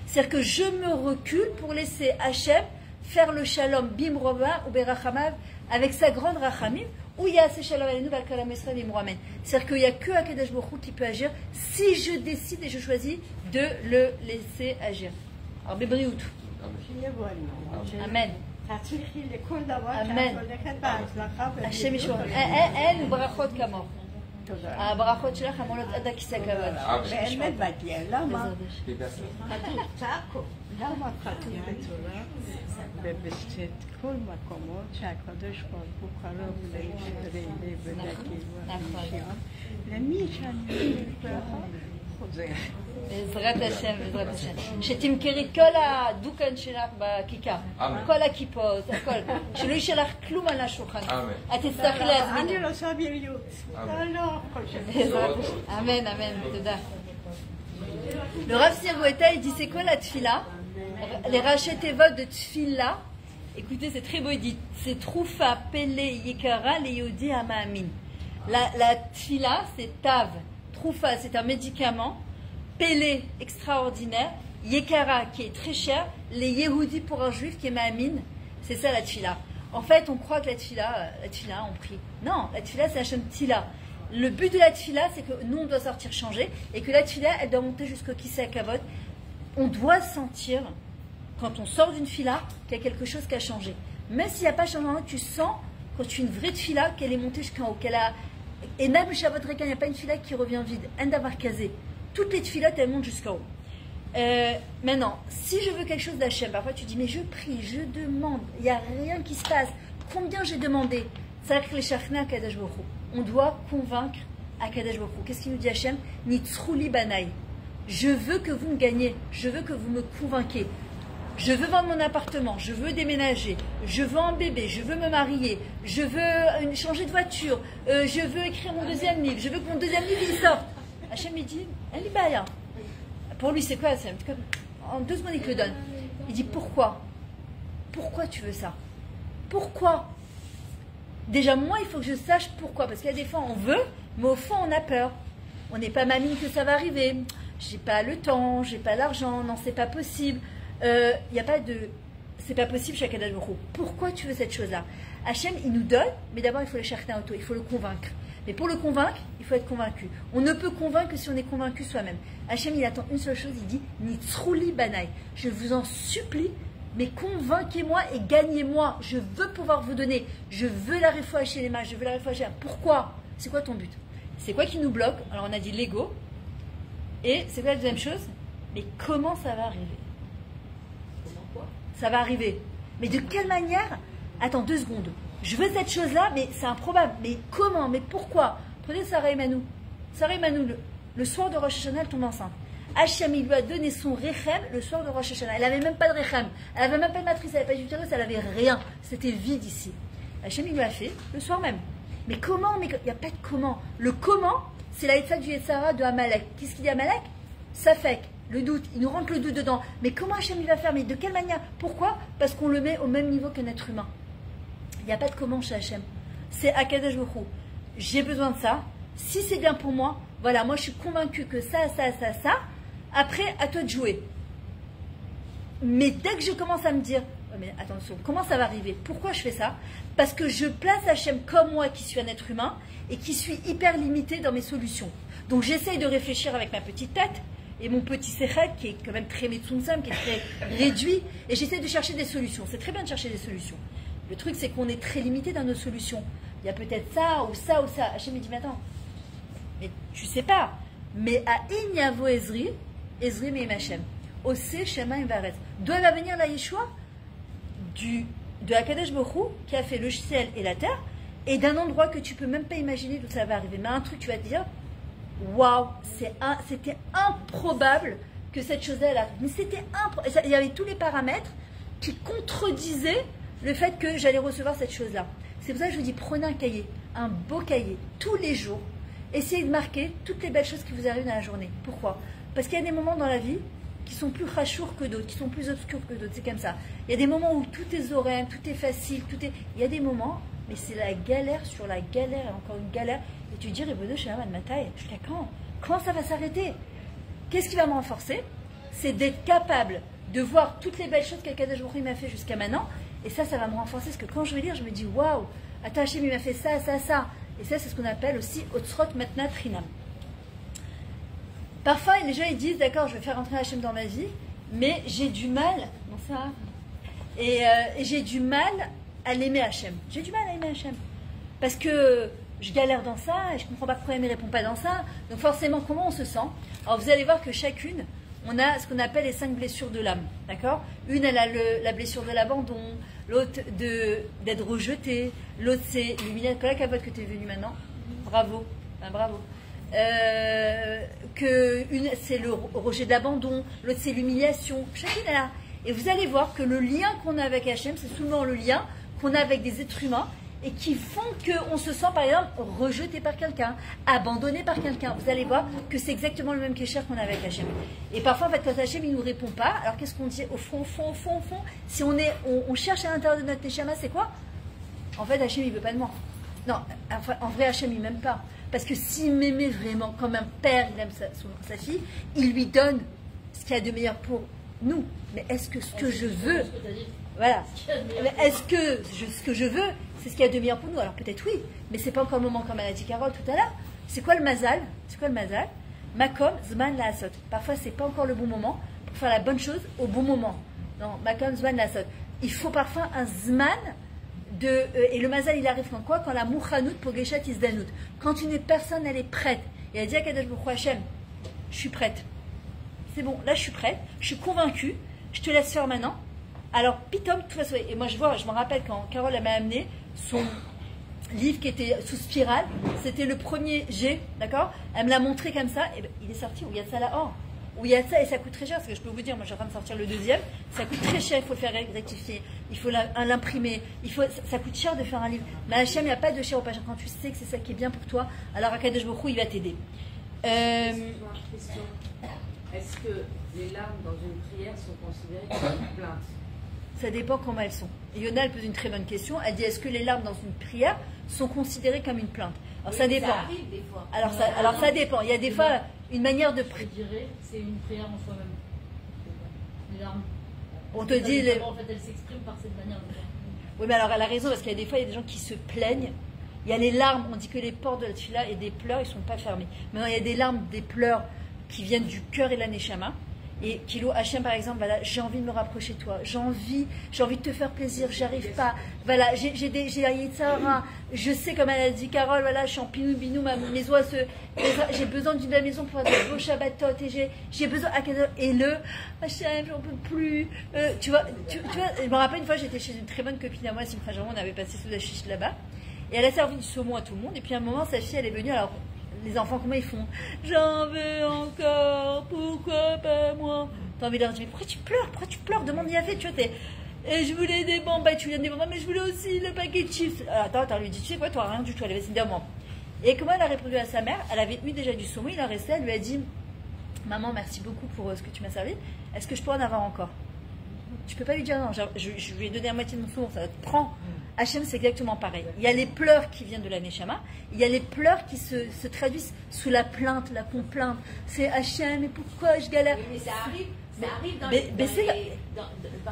C'est-à-dire que je me recule pour laisser Hachem faire le shalom bimrova ou berachamav avec sa grande rachamim, où il y a ce shalom alenu valkalam Israël bimroamen. C'est-à-dire qu'il n'y a que Akadosh Baruch Hu qui peut agir si je décide et je choisis de le laisser agir. Alors, bébrioutou. Amen. Amen. Hashem yishmor. En brachot kamor. הברכות שלך אמורות עד הכיסא הכבוד. באמת באתי, למה? למה כתוב בתורה ובכל מקומות שהקדוש ברוך הוא קרוב לישראל ולקהילה למי שאני ברכה חוזר. בעזרת השם, בעזרת השם. שתמכרי כל הדוקן שלך בכיכר, כל הכיפות, הכל. שלא יישלח כלום על השולחן. את תצטרכי להזמין. אני רוצה בריאות. לא חושבת. אמן, אמן, תודה. Le Rav Sirgoueta, il dit c'est quoi la tfila? Les rachetevot de tfila, écoutez, c'est très beau, il dit c'est troufa, pele, yekara, le yodi, amamin. La tfila, c'est tav. Troufa, c'est un médicament. Pele, extraordinaire. Yekara, qui est très cher. Les Yehudi pour un juif qui est Ma'amin. C'est ça la tfila. En fait, on croit que la tfila, on prie. Non, la tfila, c'est Hashem Tila. Le but de la tfila, c'est que nous, on doit sortir changer. Et que la tfila, elle doit monter jusqu'au Kisei Kavod. On doit sentir, quand on sort d'une tfila, qu'il y a quelque chose qui a changé. Même s'il n'y a pas de changement, tu sens, quand tu fais une vraie tfila, qu'elle est montée jusqu'en haut. Et même le Shabbat Rekan, il n'y a pas une tfila qui revient vide. Endavar Kazé. Toutes les tfilotes, elles montent jusqu'en haut. Maintenant, si je veux quelque chose d'Hachem, parfois tu dis, mais je prie, je demande, il n'y a rien qui se passe. Combien j'ai demandé? C'est-à-dire que les Shachna Akadosh Baruch Hu. On doit convaincre Akadosh Baruch Hu. Qu'est-ce qu'il nous dit Hachem? Nitzruli Banaï. Je veux que vous me gagnez, je veux que vous me convainquez. Je veux vendre mon appartement, je veux déménager, je veux un bébé, je veux me marier, je veux changer de voiture, je veux écrire mon deuxième livre, je veux que mon deuxième livre il sorte. Hachem il dit, Alibaya. Pour lui c'est quoi? En 2 secondes il te le donne. Il dit pourquoi? Pourquoi tu veux ça? Pourquoi? Déjà moi il faut que je sache pourquoi. Parce qu'il y a des fois on veut, mais au fond on a peur. On n'est pas mamine que ça va arriver. J'ai pas le temps, j'ai pas l'argent, non c'est pas possible. Il n'y a pas de... C'est pas possible chez Akadosh Baruch Hu. Pourquoi tu veux cette chose-là? Hachem, il nous donne, mais d'abord, il faut le chercher en auto, il faut le convaincre. Mais pour le convaincre, il faut être convaincu. On ne peut convaincre que si on est convaincu soi-même. Hachem, il attend une seule chose, il dit « Nitzruli banaï ». Je vous en supplie, mais convainquez-moi et gagnez-moi. Je veux pouvoir vous donner. Je veux la réfoua chez les mains, je veux la réfoua chez les mains. Pourquoi? C'est quoi ton but? C'est quoi qui nous bloque? Alors, on a dit l'ego. Et c'est quoi la deuxième chose? Mais comment ça va arriver? Ça va arriver. Mais de quelle manière? Attends 2 secondes. Je veux cette chose-là, mais c'est improbable. Mais comment? Mais pourquoi? Prenez Sarah Emanou. Sarah Emanou, le soir de Rosh Hashanah, elle tombe enceinte. Hachem, il lui a donné son rechem le soir de Rosh Hashanah. Elle n'avait même pas de rechem. Elle n'avait même pas de matrice, elle n'avait pas d'utérus, elle n'avait rien. C'était vide ici. Hachem, il lui a fait le soir même. Mais comment? Mais il n'y a pas de comment. Le comment, c'est la Yitzhak du Yetzara de Amalek. Qu'est-ce qu'il dit Amalek? Ça fait le doute, il nous rentre le doute dedans. Mais comment Hachem il va faire? Mais de quelle manière? Pourquoi? Parce qu'on le met au même niveau qu'un être humain. Il n'y a pas de comment chez Hachem. C'est Akadosh Baruch Hu. J'ai besoin de ça. Si c'est bien pour moi, voilà, moi je suis convaincue que ça. Après, à toi de jouer. Mais dès que je commence à me dire, oh mais attention, comment ça va arriver? Pourquoi je fais ça? Parce que je place Hachem comme moi qui suis un être humain et qui suis hyper limité dans mes solutions. Donc j'essaye de réfléchir avec ma petite tête et mon petit séchek qui est quand même très metsunsam, qui est très réduit, et j'essaie de chercher des solutions. C'est très bien de chercher des solutions. Le truc c'est qu'on est très limité dans nos solutions. Il y a peut-être ça ou ça ou ça. Hachem me dit mais attends, mais tu sais pas. Mais à Inyavo Ezri Meim Hachem. Ose Shema Invaret. D'où va venir la Yeshua? De Akadosh Baruch Hu qui a fait le ciel et la terre, et d'un endroit que tu peux même pas imaginer d'où ça va arriver. Mais un truc tu vas te dire, waouh, c'était improbable que cette chose-là elle arrive. Mais c'était improbable. Il y avait tous les paramètres qui contredisaient le fait que j'allais recevoir cette chose-là. C'est pour ça que je vous dis, prenez un cahier, un beau cahier, tous les jours. Essayez de marquer toutes les belles choses qui vous arrivent dans la journée. Pourquoi? Parce qu'il y a des moments dans la vie qui sont plus rachours que d'autres, qui sont plus obscurs que d'autres. C'est comme ça. Il y a des moments où tout est zorem, tout est facile, il y a des moments, mais c'est la galère sur la galère et encore une galère. Et tu dis, Rebodo, je suis à ma taille. Jusqu'à quand? Quand ça va s'arrêter? Qu'est-ce qui va me renforcer? C'est d'être capable de voir toutes les belles choses qu'Akadosh Baruch Hu m'a fait jusqu'à maintenant. Et ça va me renforcer, parce que quand je vais lire, je me dis, waouh, attends, Hachem, il m'a fait ça, ça, ça. Et ça, c'est ce qu'on appelle aussi Otsrot Matnat Rinam. Parfois, les gens ils disent, d'accord, je vais faire entrer Hachem dans ma vie, mais j'ai du mal, bon ça, et j'ai du mal à l'aimer Hachem. J'ai du mal à aimer Hachem. Parce que je galère dans ça, et je ne comprends pas pourquoi il ne répond pas dans ça. Donc forcément, comment on se sent? Alors vous allez voir que chacune, on a ce qu'on appelle les 5 blessures de l'âme, d'accord? Une, elle a la blessure de l'abandon, l'autre d'être rejetée, l'autre c'est l'humiliation. Quelle est la capote que tu es venue maintenant? Bravo, ben, bravo. Une c'est le rejet de l'abandon, l'autre c'est l'humiliation. Chacune est là. Et vous allez voir que le lien qu'on a avec Hachem, c'est souvent le lien qu'on a avec des êtres humains et qui font qu'on se sent par exemple rejeté par quelqu'un, abandonné par quelqu'un. Vous allez voir que c'est exactement le même kécher qu'on a avec Hachem. Et parfois en fait quand Hachem il nous répond pas, alors qu'est-ce qu'on dit au fond, si on cherche à l'intérieur de notre neshama, c'est quoi? En fait Hachem il veut pas de moi. Non, enfin, en vrai Hachem il m'aime pas. Parce que s'il m'aimait vraiment comme un père, il aime sa fille, il lui donne ce qu'il y a de meilleur pour nous. Mais est-ce que ce que je veux, voilà, est-ce que ce que je veux, c'est ce qu'il y a de meilleur pour nous? Alors peut-être oui, mais c'est pas encore le moment comme elle a dit Carole tout à l'heure. C'est quoi le mazal? C'est quoi le mazal? Makom zman laasot. Parfois c'est pas encore le bon moment pour faire la bonne chose au bon moment. Non, makom zman laasot. Il faut parfois un zman. Et le mazal il arrive quand quoi? Quand la mouchanout pour geshat izdanout. Quand une personne elle est prête et elle dit à Kadosh Baruch Hu Hachem, je suis prête. C'est bon, là je suis prête, je suis convaincue, je te laisse faire maintenant. Alors pitom, tout va se. Et moi je me rappelle quand Carole elle m'a amené son livre qui était sous spirale, c'était le premier G, d'accord? Elle me l'a montré comme ça, et ben, il est sorti où il y a ça là-haut. Où il y a ça et ça coûte très cher, parce que je peux vous dire, moi je suis en train de sortir le deuxième, ça coûte très cher, il faut le faire rectifier, il faut l'imprimer, ça coûte cher de faire un livre. Mais Hachem, il n'y a pas de cher au pas cher. Quand tu sais que c'est ça qui est bien pour toi, alors Akadosh Baruch Hu, il va t'aider. Question. Est-ce que les larmes dans une prière sont considérées comme une plainte? Ça dépend comment elles sont. Et Yona, elle pose une très bonne question, elle dit, est-ce que les larmes dans une prière sont considérées comme une plainte? Alors oui, ça dépend. Ça arrive des fois. Alors ça dépend, il y a des fois une manière de prier. Je dirais, c'est une prière en soi-même. Les larmes. On te dit. En fait, elles s'expriment par cette manière de faire. Oui, mais alors elle a raison, parce qu'il y a des fois, il y a des gens qui se plaignent. Il y a les larmes, on dit que les portes de la tefila et des pleurs, ils ne sont pas fermés. Maintenant, il y a des larmes, des pleurs qui viennent du cœur et de la neshama. Et Kilo Hachem, par exemple, voilà, j'ai envie de me rapprocher de toi, j'ai envie de te faire plaisir, j'arrive pas. Voilà, j'ai Yitzhara, je sais, comme elle a dit Carole, voilà, je suis en pinou-binou, mes oies j'ai besoin d'une belle maison pour faire de beaux Shabbatot, et j'ai besoin, et le Hachem, j'en peux plus. Tu vois, je me rappelle une fois, j'étais chez une très bonne copine à moi, Simcha Jaron, on avait passé sous la chiche là-bas, et elle a servi du saumon à tout le monde, et puis à un moment, sa fille, elle est venue, alors. Les enfants, comment ils font? J'en veux encore, pourquoi pas moi? T'as envie de leur dire, mais pourquoi tu pleures? Demande Yafé, tu vois, et je voulais des bonbons, tu viens des bonbons, mais je voulais aussi le paquet de chips. Alors, attends, lui dit, tu sais quoi, toi, rien du tout, elle avait dit, moi. Et comment elle a répondu à sa mère? Elle avait eu déjà du saumon, il en restait, elle lui a dit, maman, merci beaucoup pour ce que tu m'as servi, est-ce que je peux en avoir encore? Tu peux pas lui dire non, je lui ai donné la moitié de mon saumon, ça te prend. Hachem, c'est exactement pareil. Il y a les pleurs qui viennent de la Neshama, il y a les pleurs qui se traduisent sous la plainte, la complainte. C'est Hachem, mais pourquoi je galère? Mais ça arrive par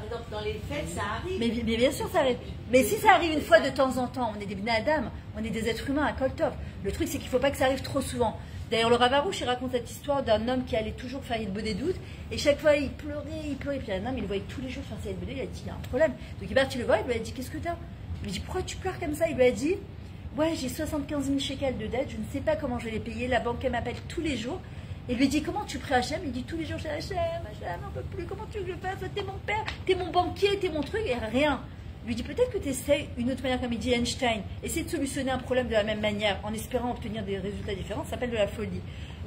exemple, dans les fêtes, ça arrive. Mais bien sûr, ça arrive. Mais si ça arrive une fois de temps en temps, on est des Bnei Adam, on est des êtres humains à Koltov. Le truc, c'est qu'il ne faut pas que ça arrive trop souvent. D'ailleurs, le Rav Arush, il raconte cette histoire d'un homme qui allait toujours faire Yid Bodé doute, et chaque fois, il pleurait. Puis un homme, il le voyait tous les jours faire Yid Bodé, il a dit, il y a un problème. Donc il va, tu le vois, il lui a dit, qu'est-ce que t'as? Il lui dit, pourquoi tu pleures comme ça? Il lui a dit, ouais, j'ai 75 000 shekels de dette, je ne sais pas comment je vais les payer, la banque, elle m'appelle tous les jours. Et il lui dit, comment tu pries Hachem? Il dit, tous les jours, j'ai Hachem, j'en peux plus, comment tu veux que je fasse? T'es mon père, t'es mon banquier, t'es mon truc, et rien. Il lui dit, peut-être que tu essaies une autre manière, comme il dit Einstein, essayer de solutionner un problème de la même manière, en espérant obtenir des résultats différents, ça s'appelle de la folie.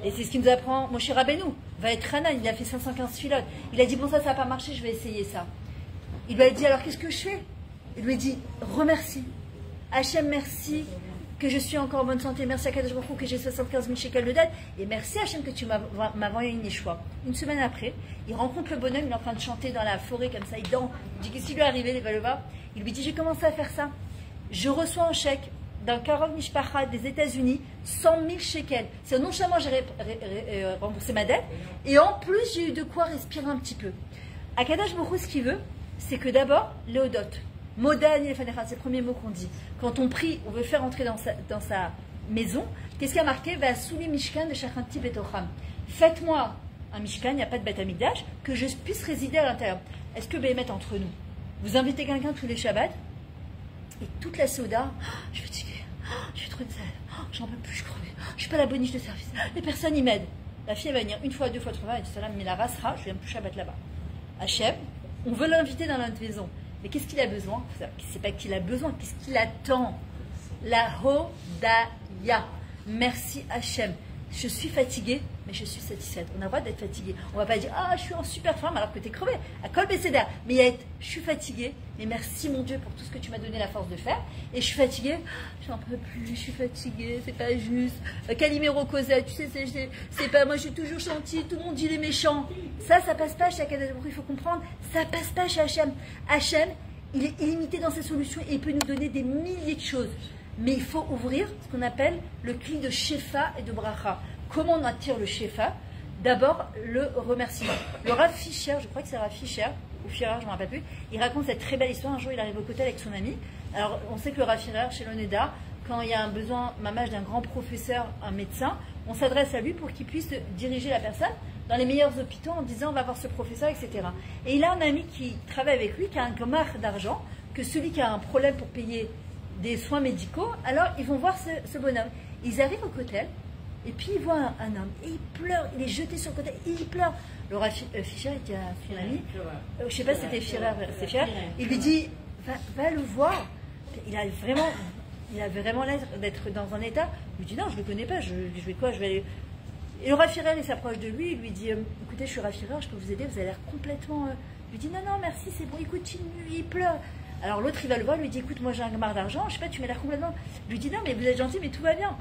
Et c'est ce qui nous apprend, mon cher Rabbeinu, va être Hanan, il a fait 515 filotes. Il a dit, bon, ça n'a pas marché, je vais essayer ça. Il lui a dit, alors qu'est-ce que je fais? Il lui a dit, remercie. Hachem, merci que je suis encore en bonne santé. Merci à Kadosh Baruch Hu que j'ai 75 000 shekels de dette. Et merci Hachem que tu m'as envoyé une Yeshua. Une semaine après, il rencontre le bonhomme, il est en train de chanter dans la forêt comme ça, il danse. Il dit, qu'est-ce qui lui est arrivé, il va le voir. Il lui dit, j'ai commencé à faire ça. Je reçois un chèque d'un Karov Mishpacha des États-Unis, 100 000 shekels. C'est non seulement j'ai remboursé ma dette, et en plus j'ai eu de quoi respirer un petit peu. Akadosh Baruch Hu, ce qu'il veut, c'est que d'abord, Léodot, Modan Yefanecha, c'est le premier mot qu'on dit. Quand on prie, on veut faire entrer dans sa maison, qu'est-ce qu'il y a marqué? Souli Mishkan de Shachanti Betocham. Faites-moi un Mishkan, il n'y a pas de Beth Amikdash, que je puisse résider à l'intérieur. Est-ce que Béhémet entre nous, vous invitez quelqu'un tous les Shabbats, et toute la Souda, je suis fatiguée, je suis trop de sel, j'en peux plus, je creve, je suis pas la boniche de service, les personnes y m'aident. La fille elle va venir une fois, deux fois, trois fois, et tout ça, mais la rasera, je viens plus Shabbat là-bas. Hachem, on veut l'inviter dans notre maison. Mais qu'est-ce qu'il a besoin? C'est pas qu'il a besoin, qu'est-ce qu'il attend? La Hodaya. Merci Hachem. Je suis fatiguée, mais je suis satisfaite. On a le droit d'être fatigué. On ne va pas dire ah je suis en super forme alors que tu es crevé. À Kol Besséder. Mais il y a être je suis fatiguée, mais merci mon Dieu pour tout ce que tu m'as donné la force de faire. Et je suis fatiguée, j'en peux plus, je suis fatiguée, c'est pas juste. Calimero Cosette, tu sais, c'est pas moi, je suis toujours gentille, tout le monde dit les méchants. Ça passe pas chez Akadosh Baruch Hu, il faut comprendre, ça passe pas chez Hachem. Hachem, il est illimité dans ses solutions et il peut nous donner des milliers de choses. Mais il faut ouvrir ce qu'on appelle le cli de Shefa et de Bracha. Comment on attire le Shefa? D'abord, le remerciement. Le Rav Fischer, je crois que c'est Rav Fischer, ou Fischer, je ne me rappelle plus, il raconte cette très belle histoire. Un jour, il arrive au Kotel avec son ami. Alors, on sait que le Rav Fischer, chez l'Oneda, quand il y a un besoin, mamage, d'un grand professeur, un médecin, on s'adresse à lui pour qu'il puisse diriger la personne dans les meilleurs hôpitaux en disant on va voir ce professeur, etc. Et il a un ami qui travaille avec lui, qui a un gomar d'argent, que celui qui a un problème pour payer des soins médicaux, alors ils vont voir ce bonhomme. Ils arrivent au Kotel, et puis ils voient un homme, et il pleure, il est jeté sur le côté, et il pleure. Laura Fischer était à son ami, je ne sais pas si c'était Fischer, il lui dit, va le voir, il a vraiment l'air d'être dans un état, il lui dit non, je ne le connais pas, je vais quoi, je vais aller... Et Laura Fischer, il s'approche de lui, il lui dit, écoutez, je suis Laura Fischer, je peux vous aider, vous avez l'air complètement... Il lui dit, non, merci, c'est bon, écoute, il pleure. Alors l'autre, il va le voir, il lui dit, écoute, moi j'ai un gamard d'argent, je sais pas, tu m'as l'air complètement... Il lui dit, non, mais vous êtes gentil, mais tout va bien.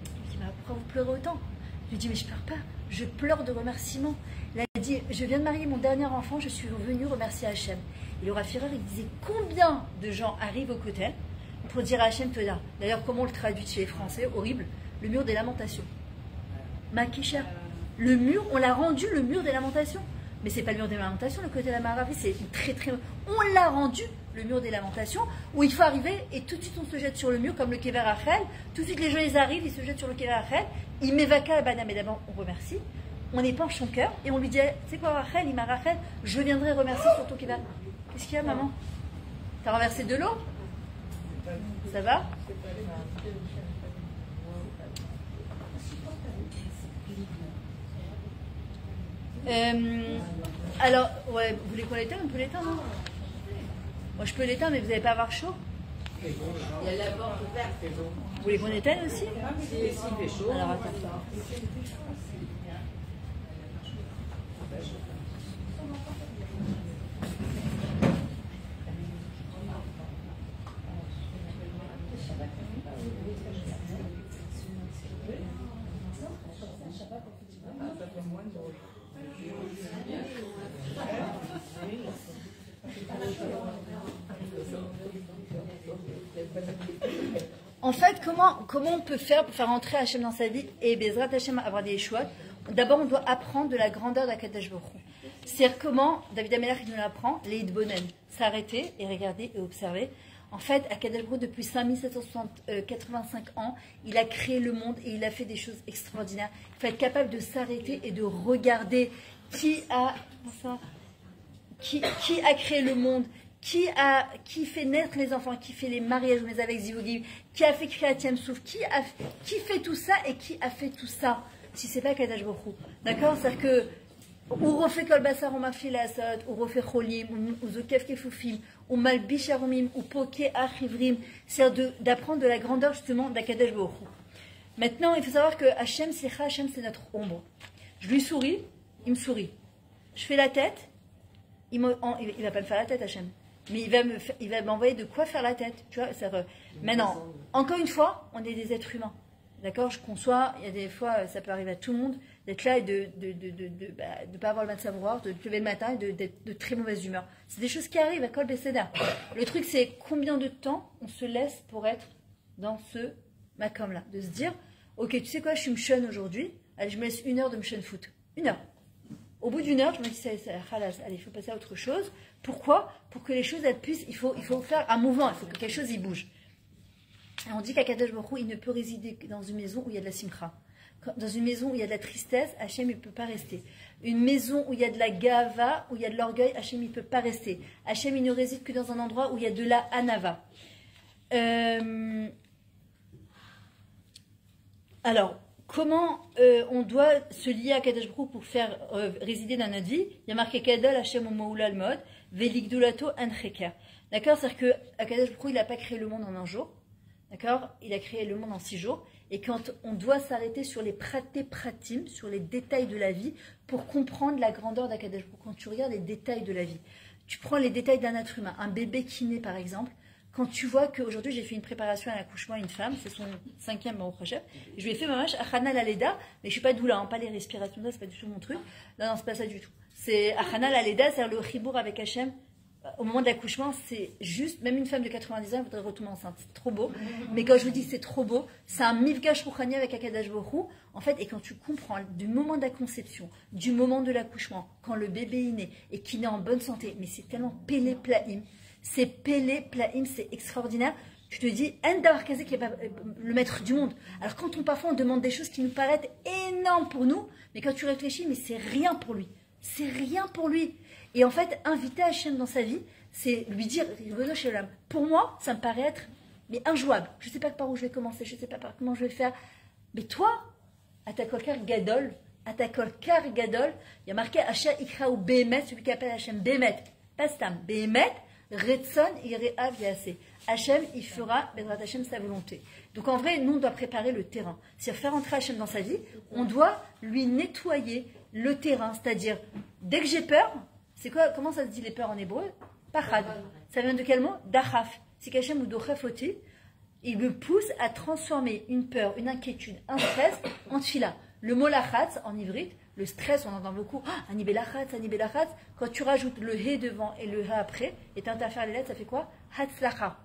Il lui dit, pourquoi vous pleurez autant? Il lui dit, mais je pleure pas, je pleure de remerciement. Il a dit, je viens de marier mon dernier enfant, je suis venu remercier Hachem. Et Laura Fischer, il disait, combien de gens arrivent au Kotel pour dire à Hachem Toda? D'ailleurs, comment on le traduit chez les Français? Horrible, le mur des lamentations. Makisha, le mur, on l'a rendu le mur des lamentations. Mais c'est pas le mur des lamentations, le côté de la Maravi, c'est très très... On l'a rendu le mur des lamentations, où il faut arriver et tout de suite on se jette sur le mur comme le Kever Rachel. Tout de suite les gens ils arrivent, ils se jettent sur le Kever Rachel. Il m'évacua à Banam, mais d'abord on remercie. On épanche son cœur et on lui dit, c'est quoi Rachel? Il m'a Rachel, je viendrai remercier sur ton Kever. Qu'est-ce qu'il y a maman? T'as renversé de l'eau? Ça va? Alors, ouais, vous voulez qu'on l'éteigne? On peut l'éteindre, non? Moi je peux l'éteindre, mais vous n'allez pas avoir chaud? Il y a la porte ouverte. Vous voulez qu'on éteigne aussi? Si il fait chaud. Alors attends. En fait, comment on peut faire pour faire entrer Hachem dans sa vie et Bezrat Hachem avoir des échouates? D'abord, on doit apprendre de la grandeur d'Akadosh Baruch Hu. C'est-à-dire comment David Amelach nous l'apprend, les Bonen, s'arrêter et regarder et observer. En fait, Akadosh Baruch Hu, depuis 5785 ans, il a créé le monde et il a fait des choses extraordinaires. Il faut être capable de s'arrêter et de regarder qui a créé le monde, qui fait naître les enfants, qui fait les mariages avec Zivugim, qui a fait Kriyat Souf, qui fait tout ça et qui a fait tout ça, si c'est pas Kadosh Baruch Hu. D'accord? C'est-à-dire que ou refait Kol Basar, ou Mafil Asot, ou refait Cholim, ou Zokef Kefufim, ou Malbish Arumim, ou Poké Achivrim, c'est-à-dire d'apprendre de la grandeur justement d'Akadosh Baruch Hu. Maintenant, il faut savoir que Hachem, c'est notre ombre. Je lui souris, il me sourit. Je fais la tête, il va pas me faire la tête, Hachem. Mais il va m'envoyer de quoi faire la tête. Tu vois, maintenant, encore une fois, on est des êtres humains. D'accord? Je conçois, il y a des fois, ça peut arriver à tout le monde, d'être là et de pas avoir le matin de savoir, de te lever le matin et d'être de très mauvaise humeur. C'est des choses qui arrivent à Kol Besséder. Le truc, c'est combien de temps on se laisse pour être dans ce macam-là. De se dire, ok, tu sais quoi, je suis mchon aujourd'hui, allez, je me laisse 1 heure de mchon foot. 1 heure. Au bout d'une heure, je me dis, allez, il faut passer à autre chose. Pourquoi? Pour que les choses elles puissent, il faut faire un mouvement, il faut que quelque chose y bouge. Et on dit qu'Akadosh Baruch Hu, il ne peut résider que dans une maison où il y a de la simcha. Dans une maison où il y a de la tristesse, Hachem il ne peut pas rester. Une maison où il y a de la gava, où il y a de l'orgueil, Hachem il ne peut pas rester. Hachem il ne réside que dans un endroit où il y a de la anava. Alors, comment on doit se lier à Kadosh Baruch Hu pour faire résider dans notre vie? Il y a marqué Kadal Hachem Omoula al Mod, Veligdulato Ancheker. D'accord? C'est-à-dire que Kadosh Baruch Hu, il n'a pas créé le monde en un jour. D'accord? Il a créé le monde en 6 jours. Et quand on doit s'arrêter sur les pratim, sur les détails de la vie, pour comprendre la grandeur d'Akadosh Baruch Hu, quand tu regardes les détails de la vie, tu prends les détails d'un être humain, un bébé qui naît par exemple, quand tu vois qu'aujourd'hui j'ai fait une préparation à l'accouchement à une femme, c'est son 5e Baruch Hashem, je lui ai fait ma mâche Achana la Leda, mais je suis pas doula, hein, pas les respirations, c'est pas du tout mon truc. Non, c'est pas ça du tout. C'est Achana la Leda, c'est le chibour avec Hashem. Au moment de l'accouchement, c'est juste, même une femme de 90 ans voudrait retomber enceinte. C'est trop beau. Mais quand je vous dis c'est trop beau, c'est un mifgash rouchani avec Akadosh Baruch Hu. En fait, et quand tu comprends du moment de la conception, du moment de l'accouchement, quand le bébé est né et qu'il est en bonne santé, mais c'est tellement pélé plaim. C'est pélé plaim, c'est extraordinaire. Je te dis, Endar Kazé qui est pas le maître du monde. Alors quand parfois on demande des choses qui nous paraissent énormes pour nous, mais quand tu réfléchis, mais c'est rien pour lui. C'est rien pour lui. Et en fait, inviter Hachem dans sa vie, c'est lui dire, pour moi, ça me paraît être mais injouable. Je ne sais pas par où je vais commencer, je ne sais pas par comment je vais le faire. Mais toi, à ta kolkar gadol, il y a marqué Hachem ikraou behemet, celui qui appelle Hachem behemet, pas stam, behemet, retson ireav yaseh. Hachem, il fera, Bezrat Hachem, sa volonté. Donc en vrai, nous, on doit préparer le terrain. C'est-à-dire faire entrer Hachem dans sa vie, on doit lui nettoyer le terrain. C'est-à-dire, dès que j'ai peur, c'est quoi, comment ça se dit les peurs en hébreu? Pachad. Ça vient de quel mot? Dachaf. C'est qu'Hachem ou dochafoti, il me pousse à transformer une peur, une inquiétude, un stress en tfila. Le mot lachatz en ivrite, le stress, on entend beaucoup, anibé lachatz. Quand tu rajoutes le he devant et le ha après, et tu interfères les lettres, ça fait quoi? Hatzlacha.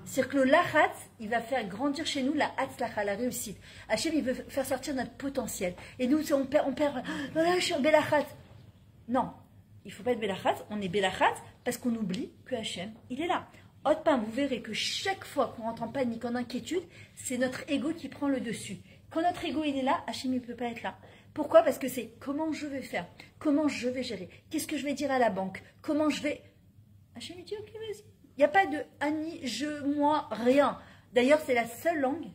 C'est-à-dire que le lachatz, il va faire grandir chez nous la hatzlacha, la réussite. Hachem, il veut faire sortir notre potentiel. Et nous, on perd, voilà, je suis belachatz. Non. Il ne faut pas être belachatz, on est belachatz parce qu'on oublie que Hachem, il est là. Autre part, vous verrez que chaque fois qu'on rentre en panique, en inquiétude, c'est notre ego qui prend le dessus. Quand notre ego il est là, Hachem il ne peut pas être là. Pourquoi? Parce que c'est comment je vais faire, comment je vais gérer, qu'est-ce que je vais dire à la banque, comment je vais... Hachem il dit ok vas-y. Il n'y a pas de Annie, je, moi, rien. D'ailleurs c'est la seule langue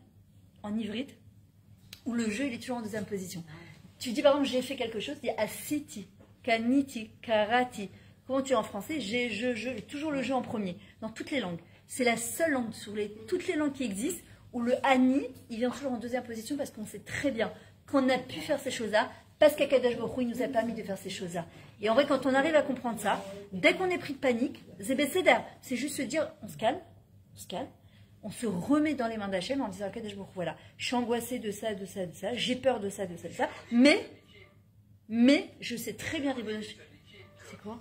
en ivrite où le jeu il est toujours en deuxième position. Tu dis par exemple j'ai fait quelque chose, il y a asiti. Kaniti, karati. Comment tu es en français? J'ai, je, toujours le jeu en premier. Dans toutes les langues. C'est la seule langue sur toutes les langues qui existent où le ani, il vient toujours en deuxième position parce qu'on sait très bien qu'on a pu faire ces choses-là parce qu'Akadosh Baruch Hu, il nous a permis de faire ces choses-là. Et en vrai, quand on arrive à comprendre ça, dès qu'on est pris de panique, c'est juste se dire, on se calme, on se remet dans les mains d'Hachem en disant Akadosh Baruch Hu, voilà, je suis angoissée de ça, j'ai peur de ça, mais je sais très bien, c'est quoi?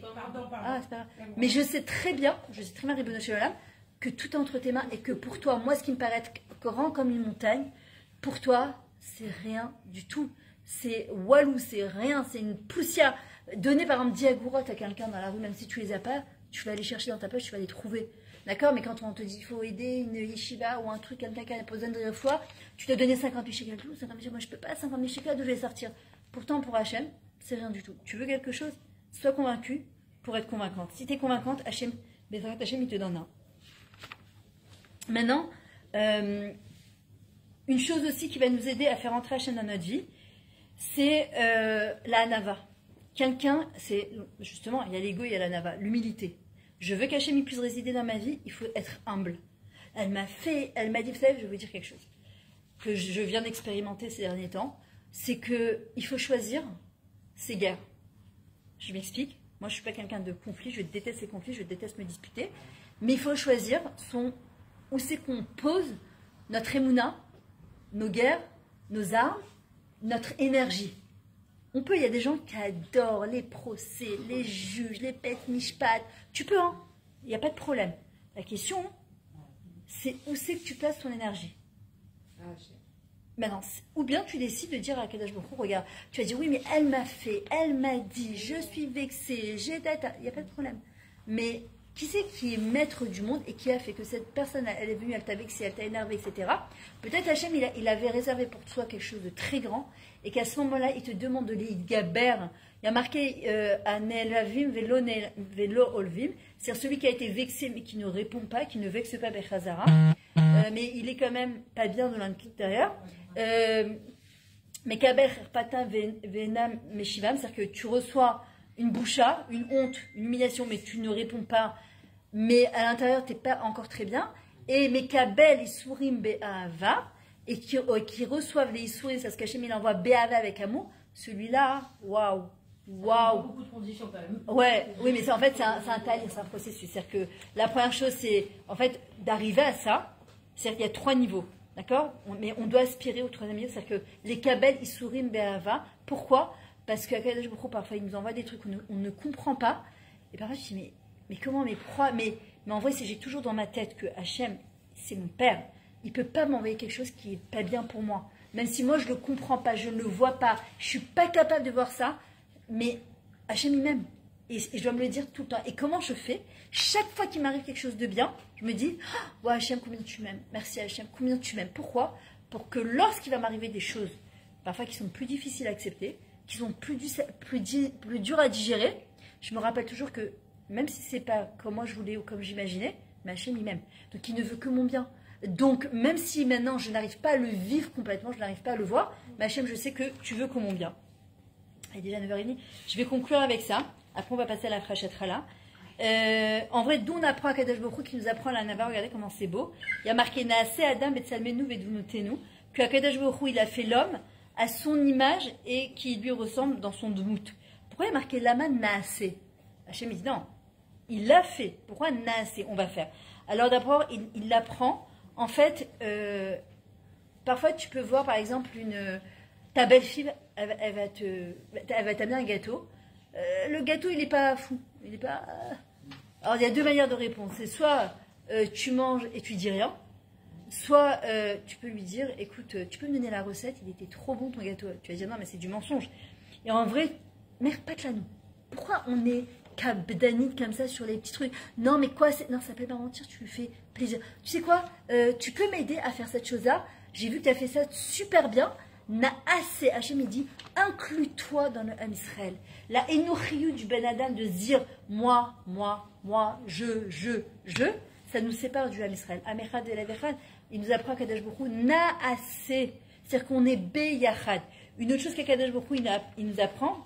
Pardon. Ah, c'est pas grave. Mais je sais très bien, Ribono Shel Olam, que tout est entre tes mains et que pour toi, moi, ce qui me paraît être grand comme une montagne, pour toi, c'est rien du tout. C'est walou, c'est rien, c'est une poussière. Donner par exemple 10 agourottes à quelqu'un dans la rue, même si tu les as pas, tu vas aller chercher dans ta poche, tu vas les trouver. D'accord? Mais quand on te dit qu'il faut aider une yeshiva ou un truc, quelqu'un qui a besoin de foi, tu t'as donné 50 000 shekels. 50 000 shekels, moi je peux pas, 50 000 shekels, d'où je vais sortir? Pourtant, pour Hachem, c'est rien du tout. Tu veux quelque chose? Sois convaincu pour être convaincante. Si tu es convaincante, Hachem, il te donne un. Maintenant, une chose aussi qui va nous aider à faire entrer Hachem dans notre vie, c'est la hanava. Quelqu'un, c'est justement, il y a l'ego, il y a la hanava, l'humilité. Je veux qu'Hachem puisse résider dans ma vie, il faut être humble. Elle m'a dit, vous savez, je vais vous dire quelque chose que je viens d'expérimenter ces derniers temps, c'est qu'il faut choisir ses guerres. Je m'explique. Moi, je ne suis pas quelqu'un de conflit, je déteste les conflits, je déteste me disputer. Mais il faut choisir où c'est qu'on pose notre émouna, nos guerres, nos armes, notre énergie. Il y a des gens qui adorent les procès, les juges, les pètes mishpat. Tu peux, hein. Il n'y a pas de problème. La question, c'est où c'est que tu places ton énergie. Maintenant, ou bien tu décides de dire à Kadosh Baruch Hu, regarde, tu vas dire oui, mais elle m'a fait, elle m'a dit, je suis vexée, j'ai data, il n'y a pas de problème. Mais qui c'est qui est maître du monde et qui a fait que cette personne, elle est venue, elle t'a vexé, elle t'a énervé, etc. Peut-être Hachem, il avait réservé pour toi quelque chose de très grand et qu'à ce moment-là, il te demande de l'Idgaber. Il y a marqué Anelavim velo olvim, c'est-à-dire celui qui a été vexé mais qui ne répond pas, qui ne vexe pas Bechazara, mais il est quand même pas bien de l'intérieur. Mais Kaber patin venam meshivam, c'est-à-dire que tu reçois une boucha, une honte, une humiliation, mais tu ne réponds pas, mais à l'intérieur, tu n'es pas encore très bien. Et Mekabel Isurim Be'ava, et qui reçoivent les Isurim, ça se cache, mais il envoie Be'ava avec amour, celui-là, waouh, waouh. Beaucoup de conditions quand même. Ouais, oui, mais en fait, c'est un taille, c'est un processus. C'est-à-dire que la première chose, c'est en fait d'arriver à ça, c'est-à-dire qu'il y a 3 niveaux. D'accord? Mais on doit aspirer au 3e niveau, c'est-à-dire que les Kabel Isurim Be'ava, pourquoi? Parce qu'à Kadosh Baruch Hu, parfois, il nous envoie des trucs qu'on ne comprend pas. Et parfois, je dis, mais comment, mais pourquoi? Mais en vrai, j'ai toujours dans ma tête que Hachem, c'est mon père. Il ne peut pas m'envoyer quelque chose qui n'est pas bien pour moi. Même si moi, je ne le comprends pas, je ne le vois pas, je ne suis pas capable de voir ça. Mais Hachem, il m'aime. Et je dois me le dire tout le temps. Et comment je fais? Chaque fois qu'il m'arrive quelque chose de bien, je me dis, oh, Hachem, combien tu m'aimes? Merci Hachem, combien tu m'aimes? Pourquoi? Pour que lorsqu'il va m'arriver des choses, parfois qui sont plus difficiles à accepter, qui sont plus durs à digérer, je me rappelle toujours que même si c'est pas comme moi je voulais ou comme j'imaginais, mais Hachem il m'aime. Donc il ne veut que mon bien. Donc même si maintenant je n'arrive pas à le vivre complètement, je n'arrive pas à le voir, mais Hachem je sais que tu veux que mon bien. Il est déjà 9h30. Je vais conclure avec ça. Après on va passer à la Frachat-Rala. En vrai, d'où on apprend à Kadosh Baruch Hu qui nous apprend la Nava, regardez comment c'est beau. Il y a marqué Naaseh Adam Betsalmenu Vedunotenu, que Kadosh Baruch Hu il a fait l'homme à son image et qui lui ressemble dans son dmout. Pourquoi il y a marqué Lama Naaseh? Hachem dit non, il l'a fait. Pourquoi Naaseh? On va faire. Alors d'abord, il l'apprend. En fait, parfois tu peux voir par exemple ta belle-fille, elle va t'amener un gâteau. Le gâteau, il n'est pas fou. Il est pas. Alors il y a 2 manières de répondre. C'est soit tu manges et tu dis rien. Soit tu peux lui dire, écoute, tu peux me donner la recette, il était trop bon ton gâteau. Tu vas dire, non, mais c'est du mensonge. Et en vrai, merde, pas de la nous. Pourquoi on est cabdanite comme ça sur les petits trucs? Non, mais quoi, non, ça s'appelle pas mentir, tu lui fais plaisir. Tu sais quoi, tu peux m'aider à faire cette chose-là. J'ai vu que tu as fait ça super bien. Naaseh, Hachem, il dit, inclus-toi dans le Ham Israël. La Enochiyu du Ben Adam de se dire, moi, je, ça nous sépare du Ham Israël. Amechad et l'Avechad, il nous apprend à Kadosh Baruch Hu, Naaseh, c'est-à-dire qu'on est Beyachad. Une autre chose qu'à Kadosh Baruch Hu, il nous apprend,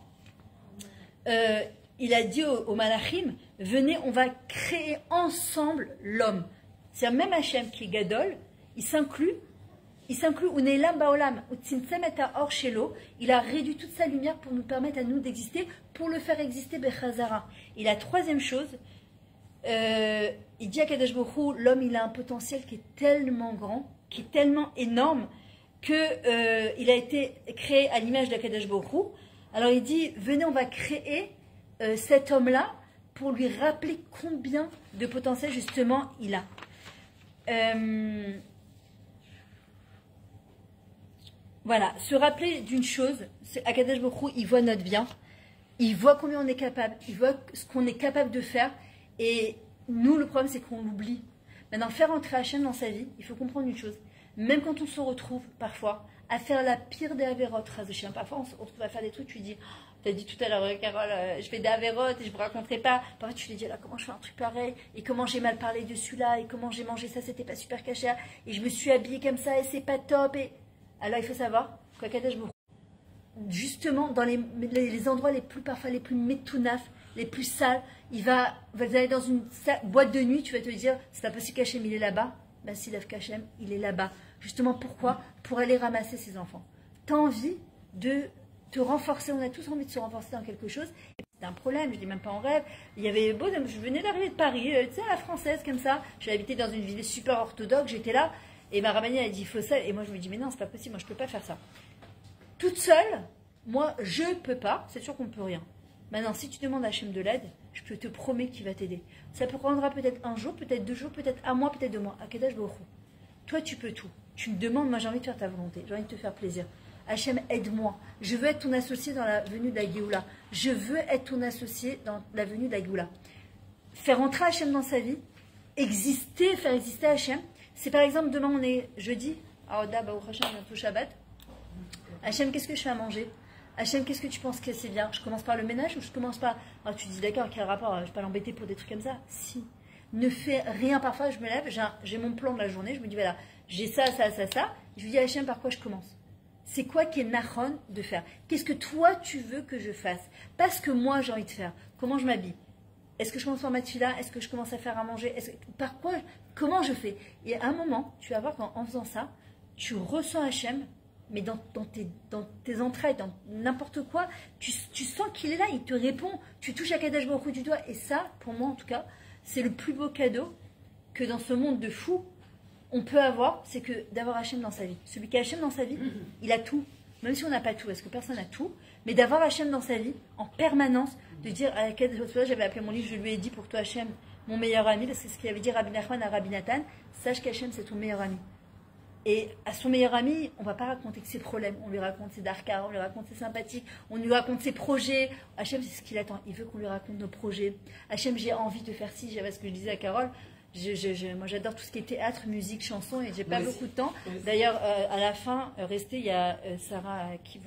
il a dit aux Malachim, venez, on va créer ensemble l'homme. C'est-à-dire même Hachem qui est Gadol, il s'inclut, Unelam Baolam, Utsimtsem et Or Shelo, il a réduit toute sa lumière pour nous permettre à nous d'exister, pour le faire exister Bechazara. Et la 3e chose, il dit à Kadosh Baruch Hu, l'homme il a un potentiel qui est tellement grand, qui est tellement énorme, que il a été créé à l'image de Kadosh Baruch Hu. Alors il dit, venez on va créer cet homme-là pour lui rappeler combien de potentiel justement il a. Voilà, se rappeler d'une chose, Akadosh Baruch Hu, il voit notre bien, il voit combien on est capable, il voit ce qu'on est capable de faire, et nous, le problème, c'est qu'on l'oublie. Maintenant, faire entrer Hachem dans sa vie, il faut comprendre une chose, même quand on se retrouve, parfois, à faire la pire des avérotes, parfois, on se retrouve à faire des trucs, tu dis, tu as dit tout à l'heure, Carole, je fais des avérotes et je ne vous raconterai pas. Parfois, tu te dis, là, comment je fais un truc pareil, et comment j'ai mal parlé de celui-là, et comment j'ai mangé ça, c'était pas super caché, et je me suis habillée comme ça, et c'est pas top, et... Alors, il faut savoir qu'Akadosh Baruch Hu, justement, dans les endroits les plus parfois les plus métounaf, les plus sales, vous allez aller dans une boîte de nuit, tu vas te dire, c'est pas possible qu'Hachem, il est là-bas. Ben, si Lev Kachem, il est là-bas. Justement, pourquoi? Pour aller ramasser ses enfants. Tu as envie de te renforcer, on a tous envie de se renforcer dans quelque chose. C'est un problème, je dis même pas en rêve. Il y avait beau, je venais d'arriver de Paris, tu sais, à la française, comme ça. J'ai habité dans une ville super orthodoxe, j'étais là. Et ma rabbinée a dit, il faut ça. Et moi, je me dis, mais non, c'est pas possible, moi, je peux pas faire ça. Toute seule, moi, je peux pas. C'est sûr qu'on peut rien. Maintenant, si tu demandes à Hachem de l'aide, je te promets qu'il va t'aider. Ça prendra peut-être un jour, peut-être 2 jours, peut-être un mois, peut-être 2 mois. Akadosh Baruch Hu, toi, tu peux tout. Tu me demandes, moi j'ai envie de faire ta volonté, j'ai envie de te faire plaisir. Hachem, aide-moi. Je veux être ton associé dans la venue de la Géoula. Je veux être ton associé dans la venue de la Géoula. Faire entrer Hachem dans sa vie, exister, faire exister Hachem. C'est par exemple, demain on est jeudi, Aoda, Baruch Hachem, bientôt Shabbat. Hachem, qu'est-ce que je fais à manger? Hachem, qu'est-ce que tu penses que c'est bien? Je commence par le ménage ou je commence par... Ah, tu dis d'accord, quel rapport? Je ne vais pas l'embêter pour des trucs comme ça. Si. Ne fais rien. Parfois, je me lève, j'ai mon plan de la journée, je me dis, voilà, j'ai ça, ça, ça, ça. Je lui dis, Hachem, par quoi je commence? C'est quoi qui est nachon de faire? Qu'est-ce que toi, tu veux que je fasse? Pas ce que moi, j'ai envie de faire. Comment je m'habille? Est-ce que je commence par ma tefila? Est-ce que je commence à faire à manger? Par quoi? Comment je fais? Et à un moment, tu vas voir qu'en faisant ça, tu ressens Hachem, mais dans tes entrailles, dans n'importe quoi, tu sens qu'il est là, il te répond, tu touches à Kadosh Baruch Hu du doigt. Et ça, pour moi en tout cas, c'est le plus beau cadeau que dans ce monde de fous, on peut avoir, c'est que d'avoir Hachem dans sa vie. Celui qui a Hachem dans sa vie, il a tout. Même si on n'a pas tout, parce que personne n'a tout, mais d'avoir Hachem dans sa vie, en permanence, de dire, j'avais appelé mon livre, je lui ai dit pour toi Hachem, mon meilleur ami, parce que c'est ce qu'il avait dit Rabbi Nachman à Rabbi Nathan, sache qu'Hachem c'est ton meilleur ami. Et à son meilleur ami, on ne va pas raconter que ses problèmes, on lui raconte ses darkas, on lui raconte ses sympathiques, on lui raconte ses projets. Hachem, c'est ce qu'il attend, il veut qu'on lui raconte nos projets. Hachem, j'ai envie de faire ci, ce que je disais à Carole, moi j'adore tout ce qui est théâtre, musique, chanson, et j'ai pas beaucoup de temps. D'ailleurs, à la fin, restez, il y a Sarah qui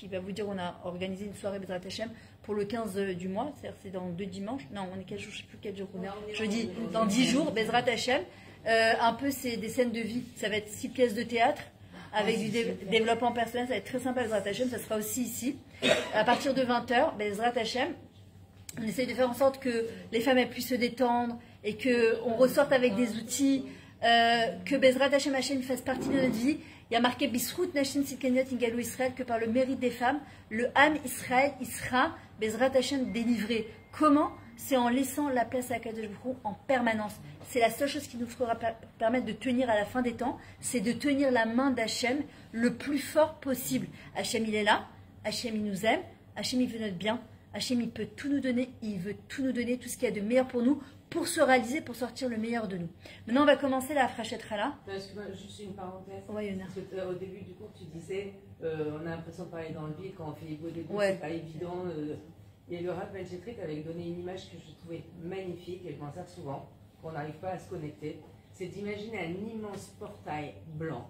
va vous dire, on a organisé une soirée Bezrat Hachem pour le 15 du mois, c'est dans 2 dimanches, non, on est quel jour, je ne sais plus quel jour on est, jeudi, dans 10 jours, Bezrat Hachem. Un peu, c'est des scènes de vie. Ça va être 6 pièces de théâtre avec du développement personnel. Ça va être très sympa, Bezrat Hachem. Ça sera aussi ici. À partir de 20h, Bezrat Hachem, on essaye de faire en sorte que les femmes puissent se détendre et qu'on ressorte avec des outils, que Bezrat Hachem fasse partie de notre vie. Il y a marqué Bisrout Nashin Silkeniot Ingalou Israël, que par le mérite des femmes, le Ham Israël y sera Bezrat Hachem délivré. Comment? C'est en laissant la place à Kadosh Baruch Hu en permanence. C'est la seule chose qui nous fera permettre de tenir à la fin des temps, c'est de tenir la main d'Hachem le plus fort possible. Hachem, il est là, Hachem, il nous aime, Hachem, il veut notre bien, Hachem, il peut tout nous donner, il veut tout nous donner, tout ce qu'il y a de meilleur pour nous, pour se réaliser, pour sortir le meilleur de nous. Maintenant, on va commencer la Frachet Rala. Excuse-moi, juste une parenthèse. Ouais, parce que, au début du cours, tu disais, on a l'impression de parler dans le vide quand on fait les beaux débuts, c'est pas évident. Et le Rav Ben Jetrit avait donné une image que je trouvais magnifique, et je m'en sers souvent, qu'on n'arrive pas à se connecter. C'est d'imaginer un immense portail blanc,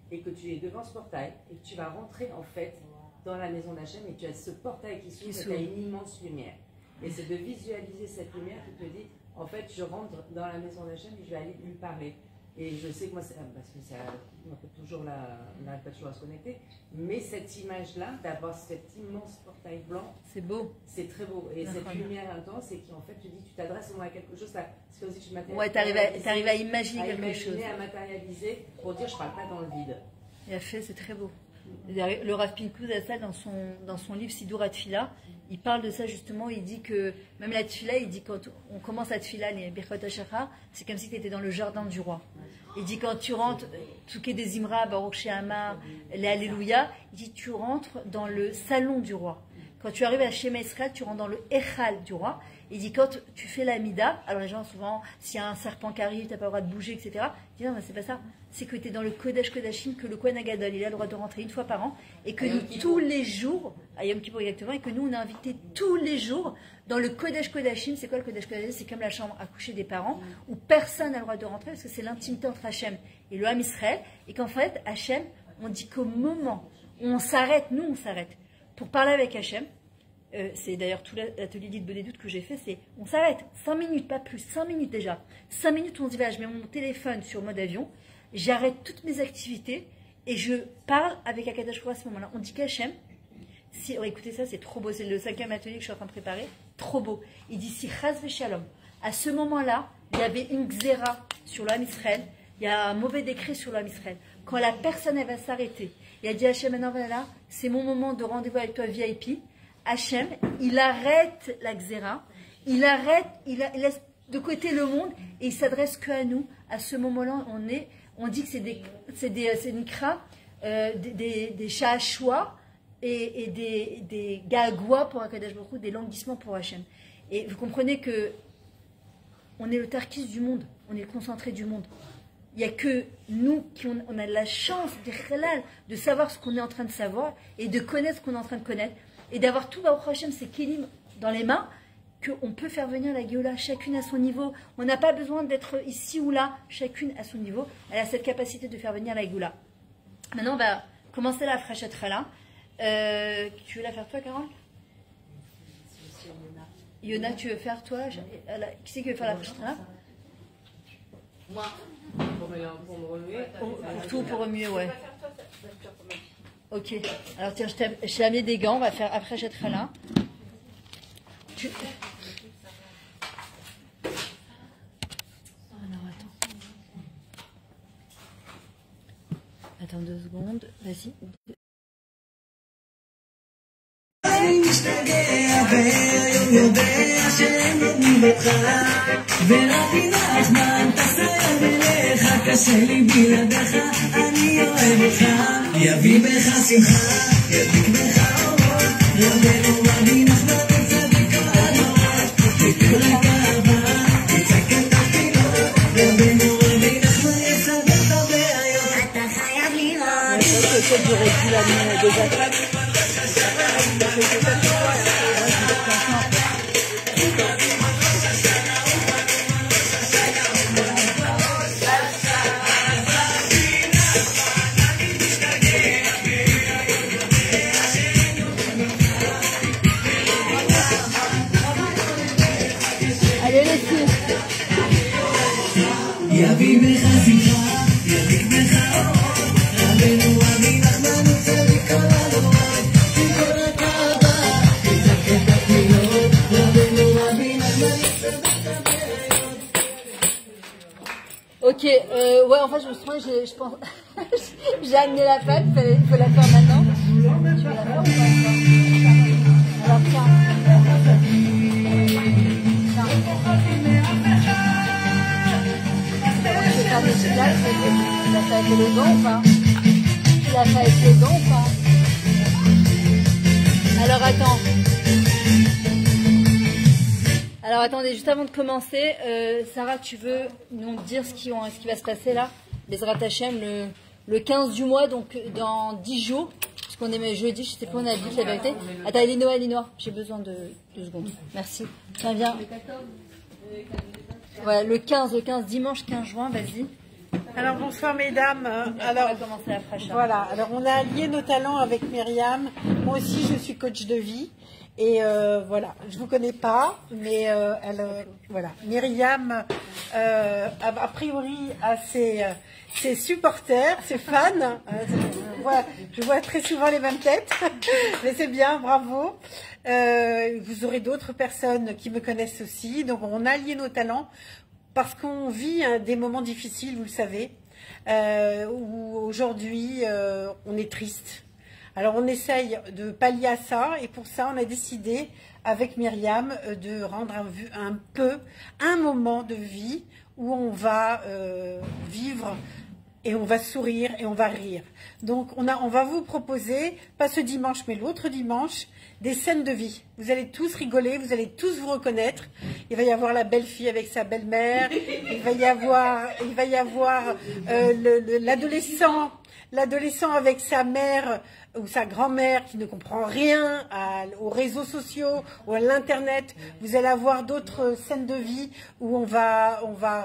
et que tu es devant ce portail, et que tu vas rentrer en fait dans la maison d'Hachem, et tu as ce portail qui s'ouvre, et tu as une immense lumière. Et c'est de visualiser cette lumière qui te dit, en fait, je rentre dans la maison d'Hachem et je vais aller lui parler. Et je sais que moi, parce que ça, on n'arrive pas toujours à se connecter, mais cette image-là, d'avoir cet immense portail blanc, c'est beau. C'est très beau. Et cette lumière intense, c'est qu'en fait, tu dis, tu t'adresses au moins à quelque chose, c'est aussi que tu matérialises. Ouais, tu arrives à imaginer quelque chose. À matérialiser pour dire, je ne parle pas dans le vide. Et à fait, c'est très beau. Le Rav Pinkouz a ça dans son livre Sidour Atfila. Il parle de ça justement. Il dit que même la Tfila, il dit quand on commence la Tfila, les Birchot HaShachar, c'est comme si tu étais dans le jardin du roi. Il dit quand tu rentres, Touké des Imra, Baruch She'amar, les Alléluia, il dit tu rentres dans le salon du roi. Quand tu arrives à Shema Israël, tu rentres dans le Echal du roi. Il dit quand tu fais la Mida, alors les gens souvent, s'il y a un serpent qui arrive, tu n'as pas le droit de bouger, etc. Il dit non, mais c'est pas ça. C'est que tu es dans le Kodesh Kodashim, que le Kohen Agadol, il a le droit de rentrer une fois par an, et que nous, tous les jours, à Yom Kippour exactement, et que nous, on est invités tous les jours dans le Kodesh Kodashim. C'est quoi le Kodesh Kodashim? C'est comme la chambre à coucher des parents, où personne n'a le droit de rentrer, parce que c'est l'intimité entre Hachem et le Ham Israël, et qu'en fait, Hachem, on dit qu'au moment où on s'arrête, nous, on s'arrête, pour parler avec Hachem, c'est d'ailleurs tout l'atelier d'It Benédoute que j'ai fait, c'est on s'arrête 5 minutes, pas plus, 5 minutes déjà. 5 minutes, on se dit, voilà, je mets mon téléphone sur mode avion, j'arrête toutes mes activités et je parle avec Akadosh Baruch Hu à ce moment-là. On dit qu'Hachem, si, oh, écoutez ça, c'est trop beau, c'est le 5e atelier que je suis en train de préparer, trop beau. Il dit, si Chaz Veshalom, à ce moment-là, il y avait une xéra sur l'homme Israël, il y a un mauvais décret sur l'homme Israël. Quand la personne, elle va s'arrêter, il a dit Hachem, maintenant voilà, c'est mon moment de rendez-vous avec toi VIP. Hachem, il arrête la xéra, il laisse de côté le monde et il s'adresse qu'à nous. À ce moment-là, on dit que c'est des nikra, des shachoua et des gagwa pour Akadosh Baruch Hu, des languissements pour Hachem. Et vous comprenez que on est le tarkis du monde, on est le concentré du monde. il n'y a que nous qui on a la chance de savoir ce qu'on est en train de savoir et de connaître ce qu'on est en train de connaître et d'avoir tout Baruch Hashem, ces kélim dans les mains, qu'on peut faire venir la Géoula, chacune à son niveau. On n'a pas besoin d'être ici ou là, chacune à son niveau. Elle a cette capacité de faire venir la Géoula. Maintenant, on va commencer la Frachat Chala. Tu veux la faire toi, Carole? Yona, tu veux faire toi? Qui c'est qui veut faire la Frachat Chala? Moi, pour me remuer. Pour tout, pour remuer, ouais. Ok. Alors tiens, je t'ai amené des gants, on va faire après Frachat Chala. Alors attends 2 secondes, vas-y. J'aurais dû la mettre déjà. Allez les filles. Ok, ouais, en fait, je pense, j'ai amené la pâte, il faut la faire maintenant. Tu veux la faire ou pas? Alors, tiens. Je vais faire des pilates, tu l'as fait avec les gants ou pas? Tu l'as fait avec les gants ou pas? Alors, attends. Alors attendez, juste avant de commencer, Sarah, tu veux nous dire ce qui va se passer là, Bezrat Hashem, le 15 du mois, donc dans 10 jours, parce qu'on est jeudi, je sais pas, on a dit la vérité. Attends, Elinoa, j'ai besoin de 2 secondes. Merci. Tiens, viens. Voilà, le 15, dimanche 15 juin, vas-y. Alors bonsoir mesdames. Alors, on va commencer la fraîche. Voilà, alors on a allié nos talents avec Myriam. Moi aussi je suis coach de vie. Et voilà, je vous connais pas, mais voilà, Myriam, a priori, a ses supporters, ses fans. Voilà, je vois très souvent les mêmes têtes, mais c'est bien, bravo. Vous aurez d'autres personnes qui me connaissent aussi. Donc on a allié nos talents parce qu'on vit des moments difficiles, vous le savez, où aujourd'hui on est triste. Alors on essaye de pallier à ça et pour ça on a décidé avec Myriam de rendre un moment de vie où on va vivre et on va sourire et on va rire. Donc on va vous proposer, pas ce dimanche mais l'autre dimanche, des scènes de vie. Vous allez tous rigoler, vous allez tous vous reconnaître. Il va y avoir la belle-fille avec sa belle-mère, il va y avoir l'adolescent avec sa mère ou sa grand-mère qui ne comprend rien aux réseaux sociaux ou à l'internet. Vous allez avoir d'autres scènes de vie où on va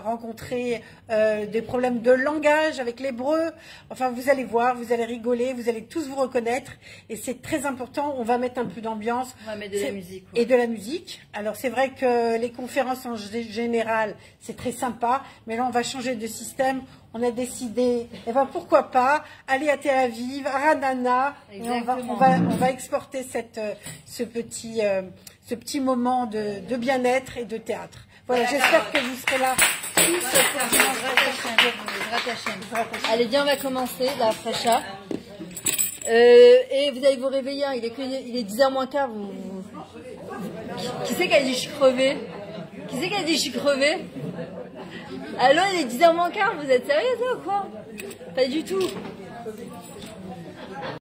rencontrer des problèmes de langage avec l'hébreu. Enfin, vous allez voir, vous allez rigoler, vous allez tous vous reconnaître et c'est très important. On va mettre un peu d'ambiance. On va mettre de la musique. Ouais. Et de la musique. Alors c'est vrai que les conférences en général, c'est très sympa, mais là on va changer de système. On a décidé, eh ben pourquoi pas, aller à Tel Aviv, à Radana, et on va exporter ce petit moment de bien-être et de théâtre. Voilà, j'espère que vous serez là. Allez, viens, on va commencer la fraîcha. Et vous allez vous réveiller, il est 10h moins quart. Qui c'est qui a dit je suis crevé? Qui c'est qui a dit je suis crevé? Allô, il est 10h moins quart, vous êtes sérieux ou quoi? Pas du tout.